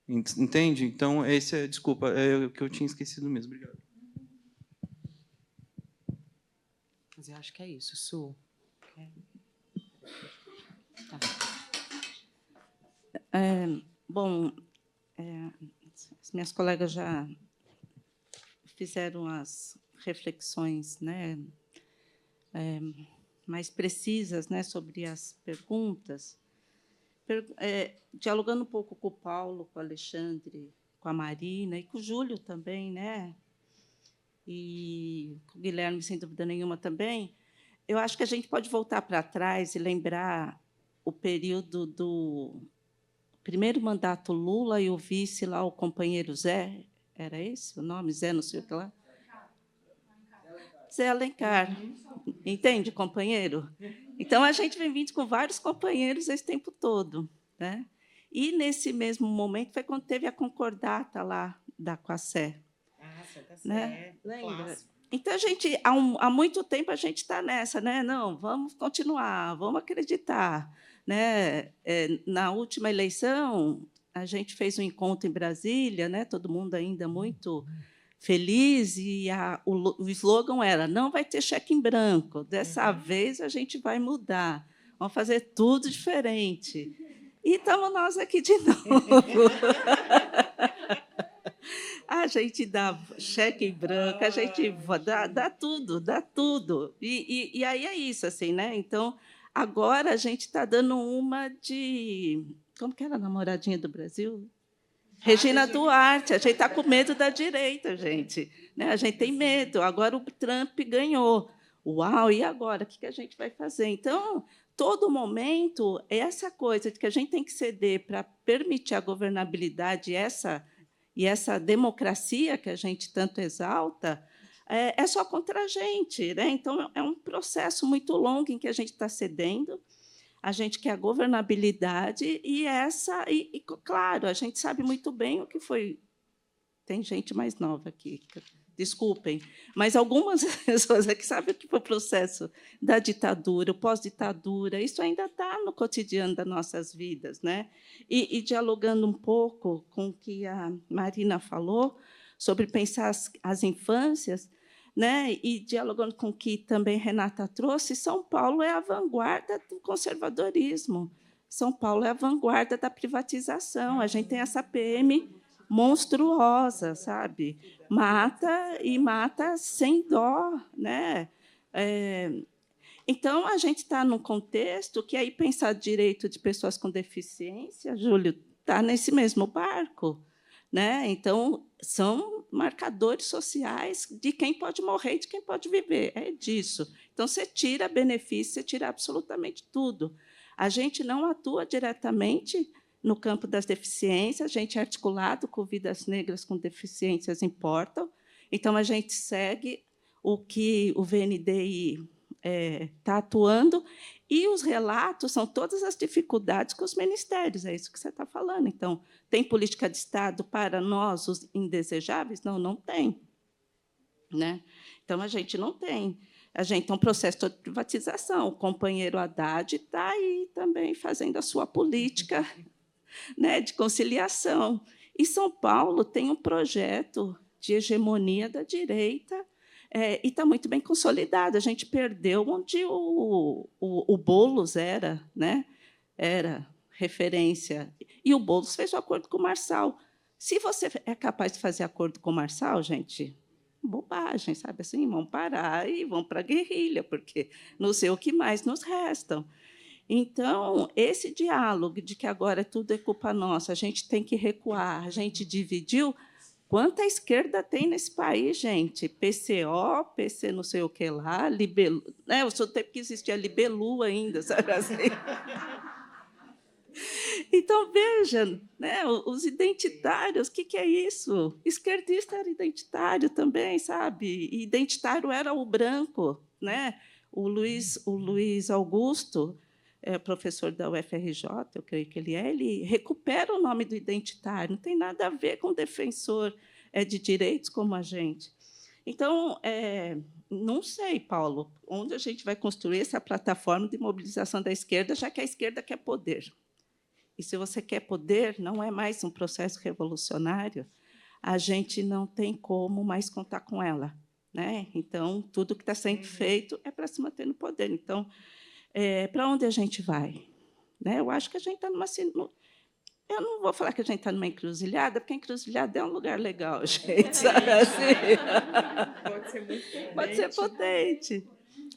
entende? Então, desculpa, é o que eu tinha esquecido mesmo. Obrigado. Mas eu acho que é isso, Su. Tá. Bom, as minhas colegas já fizeram as reflexões, né, mais precisas, né, sobre as perguntas. Dialogando um pouco com o Paulo, com o Alexandre, com a Marina e com o Júlio também, né, e com o Guilherme, sem dúvida nenhuma, também, eu acho que a gente pode voltar para trás e lembrar o período do primeiro mandato Lula e o vice lá, o companheiro Zé, era esse o nome? Zé, não sei o que lá? Zé Alencar. Entende, companheiro? Então, a gente vem vindo com vários companheiros esse tempo todo, né? E, nesse mesmo momento, foi quando teve a concordata lá da Coacé. Né? Lembra? Então, a gente, há muito tempo, a gente está nessa, né? Não, vamos continuar, vamos acreditar. Né? Na última eleição, a gente fez um encontro em Brasília, né? Todo mundo ainda muito feliz, e o slogan era: não vai ter cheque em branco, dessa vez a gente vai mudar, vamos fazer tudo diferente. E estamos nós aqui de novo. A gente dá cheque em branco, a gente dá tudo, dá tudo. E aí é isso, assim, né? Então, agora a gente está dando uma de... Como que era a namoradinha do Brasil? Regina Duarte. A gente está com medo da direita, gente. Né? A gente tem medo. Agora o Trump ganhou. Uau, e agora? O que a gente vai fazer? Então, todo momento, essa coisa de que a gente tem que ceder para permitir a governabilidade e essa democracia que a gente tanto exalta, é só contra a gente. Né? Então, é um processo muito longo em que a gente está cedendo. A gente quer a governabilidade e, claro, a gente sabe muito bem o que foi. Tem gente mais nova aqui, desculpem, mas algumas pessoas aqui sabem o que foi o processo da ditadura, o pós-ditadura. Isso ainda está no cotidiano das nossas vidas, né? E dialogando um pouco com o que a Marina falou sobre pensar as infâncias, né? E dialogando com o que também Renata trouxe, São Paulo é a vanguarda do conservadorismo. São Paulo é a vanguarda da privatização. A gente tem essa PM monstruosa, sabe? Mata e mata sem dó, né? Então, a gente está num contexto que aí pensar direito de pessoas com deficiência, Júlio, está nesse mesmo barco. Né? Então, são marcadores sociais de quem pode morrer e de quem pode viver. É disso. Então, você tira benefício, você tira absolutamente tudo. A gente não atua diretamente no campo das deficiências, a gente é articulado com Vidas Negras com Deficiências Importam. Então, a gente segue o que o VNDI está atuando, e os relatos são todas as dificuldades com os ministérios, é isso que você está falando. Então, tem política de Estado para nós, os indesejáveis? Não, não tem. Né? Então, a gente não tem. A gente tem um processo de privatização. O companheiro Haddad está aí também fazendo a sua política, né, de conciliação. E São Paulo tem um projeto de hegemonia da direita, e está muito bem consolidado. A gente perdeu onde o Boulos era, né? Era referência. E o Boulos fez o acordo com o Marçal. Se você é capaz de fazer acordo com o Marçal, gente, bobagem, sabe assim? Vão parar e vão para a guerrilha, porque não sei o que mais nos restam. Então, esse diálogo de que agora tudo é culpa nossa, a gente tem que recuar, a gente dividiu. Quanta esquerda tem nesse país, gente? PCO, PC não sei o que lá, Libelu... né? Eu sou do tempo que existia Libelu ainda, sabe assim? Então, veja, né? Os identitários, o que é isso? Esquerdista era identitário também, sabe? E identitário era o branco. Né? O Luiz Augusto, professor da UFRJ, eu creio que ele recupera o nome do identitário, não tem nada a ver com defensor de direitos como a gente. Então, não sei, Paulo, onde a gente vai construir essa plataforma de mobilização da esquerda, já que a esquerda quer poder. E, se você quer poder, não é mais um processo revolucionário, a gente não tem como mais contar com ela. Né? Então, tudo que está sendo feito é para se manter no poder. Então, para onde a gente vai? Né? Eu acho que a gente está numa... Eu não vou falar que a gente está numa encruzilhada, porque a encruzilhada é um lugar legal, gente, sabe assim? Pode ser muito potente. Pode ser potente.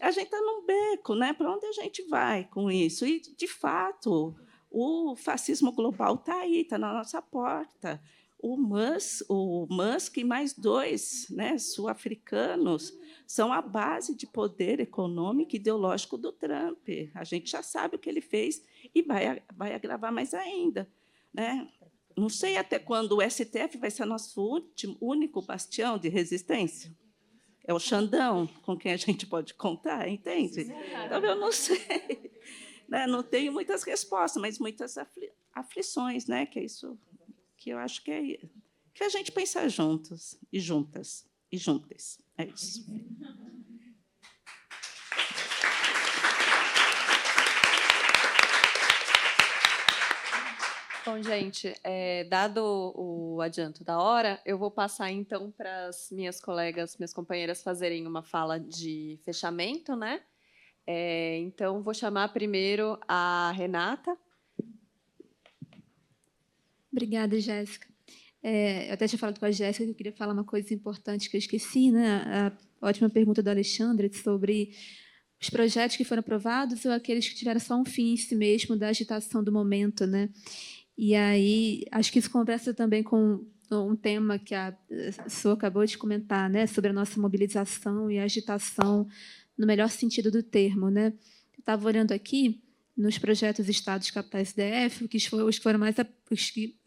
A gente está num beco, né? Para onde a gente vai com isso? E, de fato, o fascismo global está aí, está na nossa porta. o Musk e mais 2, né, sul-africanos, são a base de poder econômico e ideológico do Trump. A gente já sabe o que ele fez e vai agravar mais ainda, né? Não sei até quando o STF vai ser nosso único bastião de resistência. É o Xandão com quem a gente pode contar, entende? Então, eu não sei. Né? Não tenho muitas respostas, mas muitas aflições, né? Que é isso que eu acho que é que a gente pensa juntos e juntas e juntas. É isso. Bom, gente, dado o adianto da hora, eu vou passar, então, para as minhas companheiras fazerem uma fala de fechamento, né? Então, vou chamar primeiro a Renata. Obrigada, Jéssica. Eu até tinha falado com a Jéssica que eu queria falar uma coisa importante que eu esqueci, né? A ótima pergunta do Alexandre sobre os projetos que foram aprovados ou aqueles que tiveram só um fim em si mesmo da agitação do momento, né? E aí, acho que isso conversa também com um tema que a Sô acabou de comentar, né? Sobre a nossa mobilização e agitação no melhor sentido do termo, né? Eu estava olhando aqui nos projetos Estados Capitais DF, os que foram mais a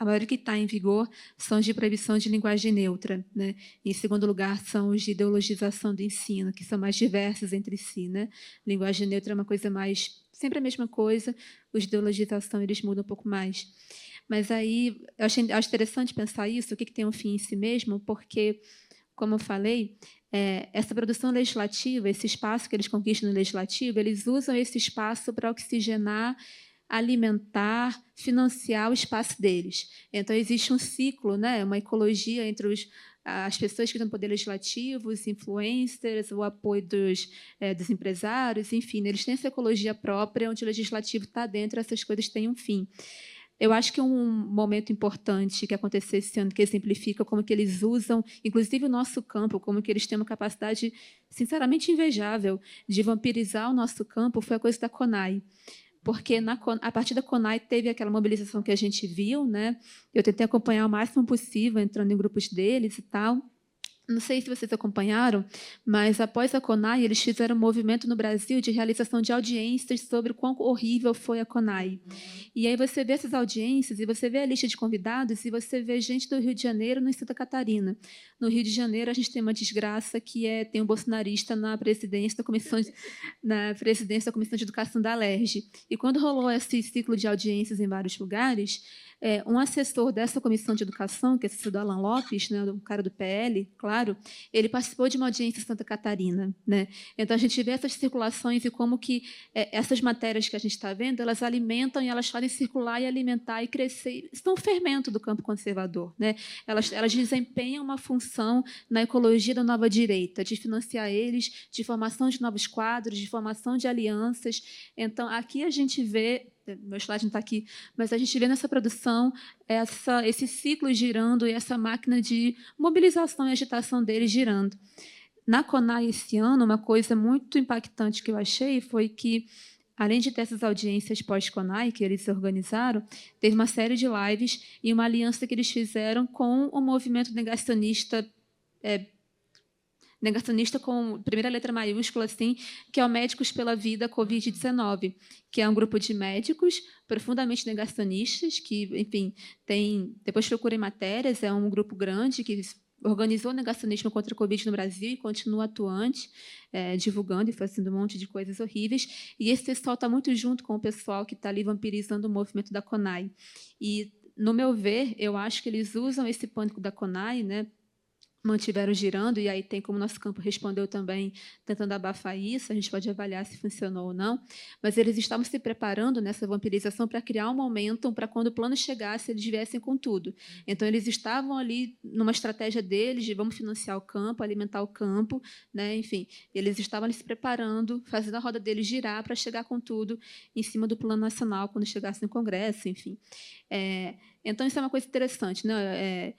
maioria que está em vigor são os de proibição de linguagem neutra, né? Em segundo lugar, são os de ideologização do ensino, que são mais diversos entre si, né? Linguagem neutra é uma coisa mais sempre a mesma coisa, os de ideologização eles mudam um pouco mais. Mas aí eu acho interessante pensar isso, o que tem um fim em si mesmo, porque, como eu falei, essa produção legislativa, esse espaço que eles conquistam no legislativo, eles usam esse espaço para oxigenar, alimentar, financiar o espaço deles. Então, existe um ciclo, né, uma ecologia entre as pessoas que estão no poder legislativo, os influencers, o apoio dos empresários, enfim, eles têm essa ecologia própria, onde o legislativo está dentro, essas coisas têm um fim. Eu acho que um momento importante que aconteceu esse ano, que exemplifica como que eles usam, inclusive o nosso campo, como que eles têm uma capacidade, sinceramente, invejável de vampirizar o nosso campo, foi a coisa da CONAI. Porque a partir da CONAI teve aquela mobilização que a gente viu, né? Eu tentei acompanhar o máximo possível, entrando em grupos deles e tal. Não sei se vocês acompanharam, mas após a CONAI, eles fizeram um movimento no Brasil de realização de audiências sobre o quão horrível foi a CONAI. E aí você vê essas audiências e você vê a lista de convidados e você vê gente do Rio de Janeiro e em Santa Catarina. No Rio de Janeiro, a gente tem uma desgraça que tem um bolsonarista na presidência da Comissão de Educação da Alerj. E quando rolou esse ciclo de audiências em vários lugares, um assessor dessa comissão de educação, que é assessor do Alan Lopes, né, um cara do PL, claro, ele participou de uma audiência em Santa Catarina, né? Então, a gente vê essas circulações e como que essas matérias que a gente está vendo, elas alimentam e elas podem circular e alimentar e crescer. São um fermento do campo conservador, né? Elas desempenham uma função na ecologia da nova direita, de financiar eles, de formação de novos quadros, de formação de alianças. Então, aqui a gente vê, meu slide não está aqui, mas a gente vê nessa produção esse ciclo girando e essa máquina de mobilização e agitação deles girando. Na CONAI, esse ano, uma coisa muito impactante que eu achei foi que, além de ter essas audiências pós-CONAI que eles organizaram, teve uma série de lives e uma aliança que eles fizeram com o movimento negacionista com primeira letra maiúscula, assim, que é o Médicos pela Vida Covid-19, que é um grupo de médicos profundamente negacionistas, que, enfim, depois procurem matérias, é um grupo grande que organizou o negacionismo contra a Covid no Brasil e continua atuante, divulgando e fazendo um monte de coisas horríveis. E esse pessoal está muito junto com o pessoal que está ali vampirizando o movimento da CONAI. E, no meu ver, eu acho que eles usam esse pânico da CONAI, né, mantiveram girando, e aí tem como nosso campo respondeu também, tentando abafar isso, a gente pode avaliar se funcionou ou não, mas eles estavam se preparando nessa vampirização para criar um momentum para quando o plano chegasse, eles viessem com tudo. Então, eles estavam ali numa estratégia deles de vamos financiar o campo, alimentar o campo, né? Enfim, eles estavam ali se preparando, fazendo a roda deles girar para chegar com tudo em cima do plano nacional quando chegasse no Congresso, enfim. Então, isso é uma coisa interessante, né?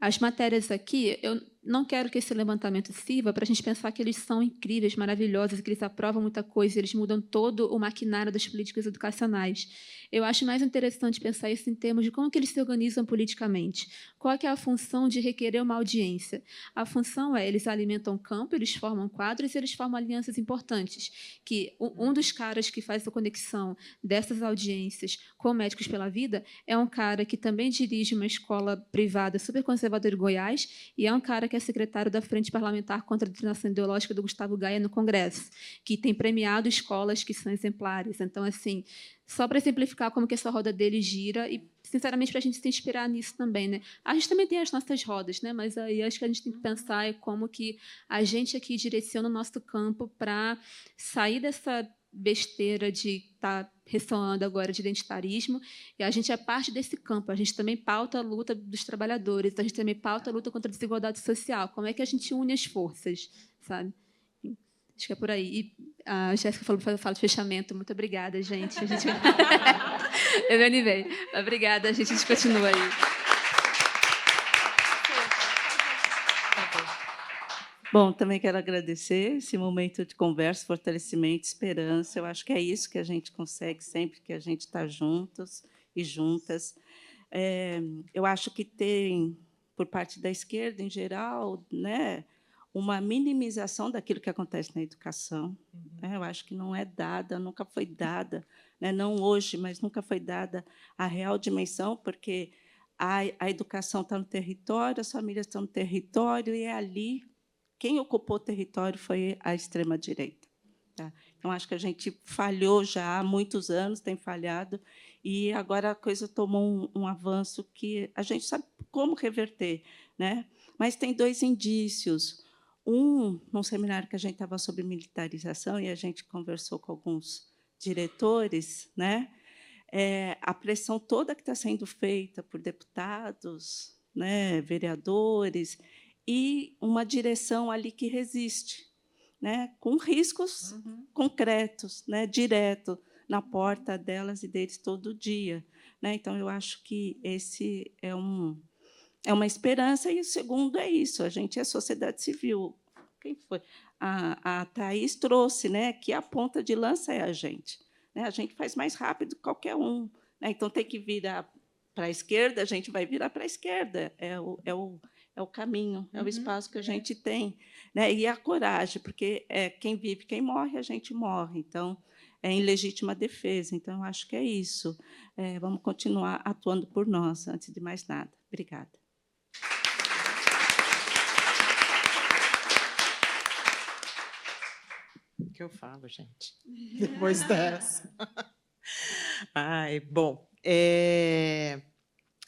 As matérias aqui, não quero que esse levantamento sirva para a gente pensar que eles são incríveis, maravilhosos, que eles aprovam muita coisa, eles mudam todo o maquinário das políticas educacionais. Eu acho mais interessante pensar isso em termos de como que eles se organizam politicamente. Qual é a função de requerer uma audiência? A função é, eles alimentam o campo, eles formam quadros e eles formam alianças importantes. Que um dos caras que faz a conexão dessas audiências com Médicos pela Vida é um cara que também dirige uma escola privada super conservadora em Goiás e é um cara que é secretário da Frente Parlamentar contra a Doutrinação Ideológica do Gustavo Gaia no Congresso, que tem premiado escolas que são exemplares. Então, assim, só para simplificar como que essa roda dele gira e, sinceramente, para a gente se inspirar nisso também, né? A gente também tem as nossas rodas, né? Mas aí acho que a gente tem que pensar em como que a gente aqui direciona o nosso campo para sair dessa besteira de estar ressoando agora de identitarismo, e a gente é parte desse campo, a gente também pauta a luta dos trabalhadores, a gente também pauta a luta contra a desigualdade social. Como é que a gente une as forças, sabe? Acho que é por aí. E a Jéssica fala de fechamento. Muito obrigada, gente. Eu me animei. Obrigada, a gente continua aí. Bom, também quero agradecer esse momento de conversa, fortalecimento, esperança. Eu acho que é isso que a gente consegue sempre que a gente está juntos e juntas. Eu acho que tem, por parte da esquerda em geral, né, uma minimização daquilo que acontece na educação. Eu acho que não é dada, nunca foi dada, né, não hoje, mas nunca foi dada a real dimensão, porque a educação está no território, as famílias estão no território, e é ali. Quem ocupou o território foi a extrema-direita. Tá? Então, acho que a gente falhou já há muitos anos, tem falhado, e agora a coisa tomou um avanço que a gente sabe como reverter. Né? Mas tem dois indícios. Num seminário que a gente estava sobre militarização, e a gente conversou com alguns diretores, né? A pressão toda que está sendo feita por deputados, né, vereadores, e uma direção ali que resiste, né, com riscos concretos, né, direto na porta delas e deles todo dia. Né? Então, eu acho que esse é uma esperança, e o segundo é isso, a gente é sociedade civil. Quem foi? A Thaís trouxe, né, que a ponta de lança é a gente. Né? A gente faz mais rápido que qualquer um. Né? Então, tem que virar para a esquerda, a gente vai virar para a esquerda. É o caminho, é o espaço que a gente tem. Né? E a coragem, porque quem vive, quem morre, a gente morre. Então, é em legítima defesa. Então, eu acho que é isso. Vamos continuar atuando por nós, antes de mais nada. Obrigada. O que eu falo, gente? Depois dessa. Bom,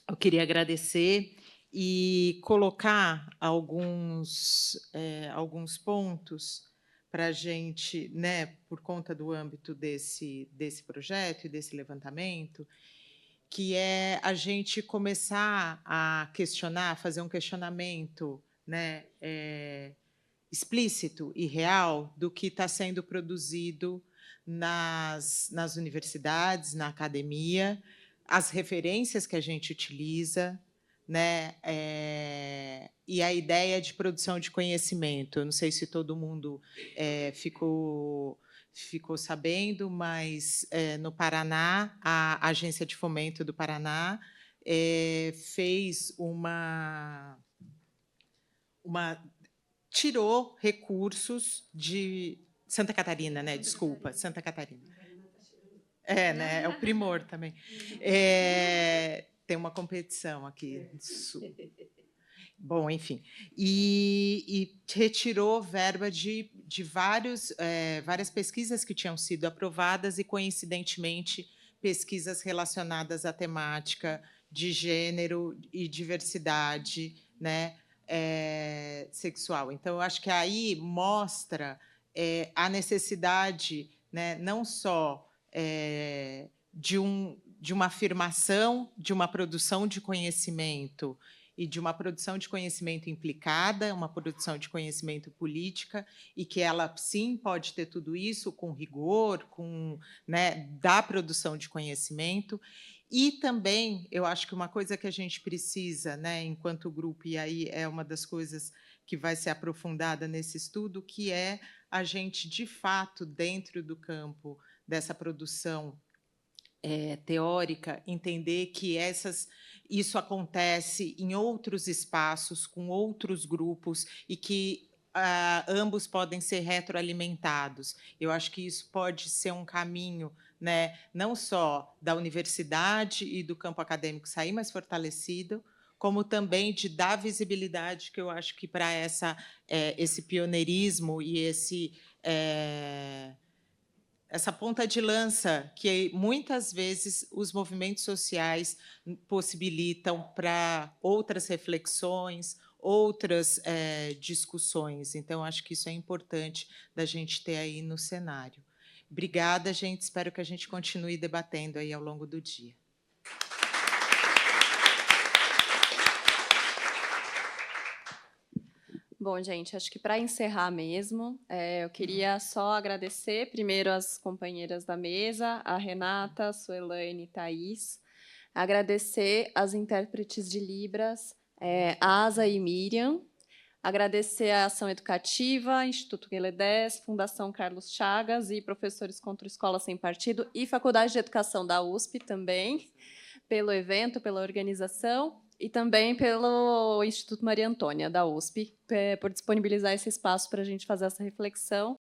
eu queria agradecer e colocar alguns pontos para a gente, né, por conta do âmbito desse projeto e desse levantamento, que é a gente começar a questionar, fazer um questionamento, né, explícito e real do que está sendo produzido nas universidades, na academia, as referências que a gente utiliza, né, e a ideia de produção de conhecimento. Eu não sei se todo mundo ficou sabendo, mas no Paraná, a Agência de Fomento do Paraná fez tirou recursos de Santa Catarina, né? Desculpa, Santa Catarina. Né? É o primor também. Tem uma competição aqui. Bom, enfim. E retirou verba de várias pesquisas que tinham sido aprovadas e, coincidentemente, pesquisas relacionadas à temática de gênero e diversidade, né? Sexual. Então, eu acho que aí mostra a necessidade, né, não só de uma afirmação, de uma produção de conhecimento e de uma produção de conhecimento implicada, uma produção de conhecimento política, e que ela, sim, pode ter tudo isso com rigor, né, da produção de conhecimento. E também, eu acho que uma coisa que a gente precisa, né, enquanto grupo, e aí é uma das coisas que vai ser aprofundada nesse estudo, que é a gente, de fato, dentro do campo dessa produção teórica, entender que isso acontece em outros espaços, com outros grupos, e que ambos podem ser retroalimentados. Eu acho que isso pode ser um caminho, né, não só da universidade e do campo acadêmico sair mais fortalecido, como também de dar visibilidade, que eu acho que para esse pioneirismo e essa ponta de lança que muitas vezes os movimentos sociais possibilitam para outras reflexões, outras discussões. Então, acho que isso é importante da gente ter aí no cenário. Obrigada, gente. Espero que a gente continue debatendo aí ao longo do dia. Bom, gente, acho que para encerrar mesmo, eu queria só agradecer primeiro as companheiras da mesa, a Renata, a Suelaine e Thaís, agradecer as intérpretes de Libras, Asa e Miriam, agradecer a Ação Educativa, Instituto Guelé 10, Fundação Carlos Chagas e Professores contra Escola Sem Partido e Faculdade de Educação da USP também, pelo evento, pela organização, e também pelo Instituto Maria Antônia, da USP, por disponibilizar esse espaço para a gente fazer essa reflexão.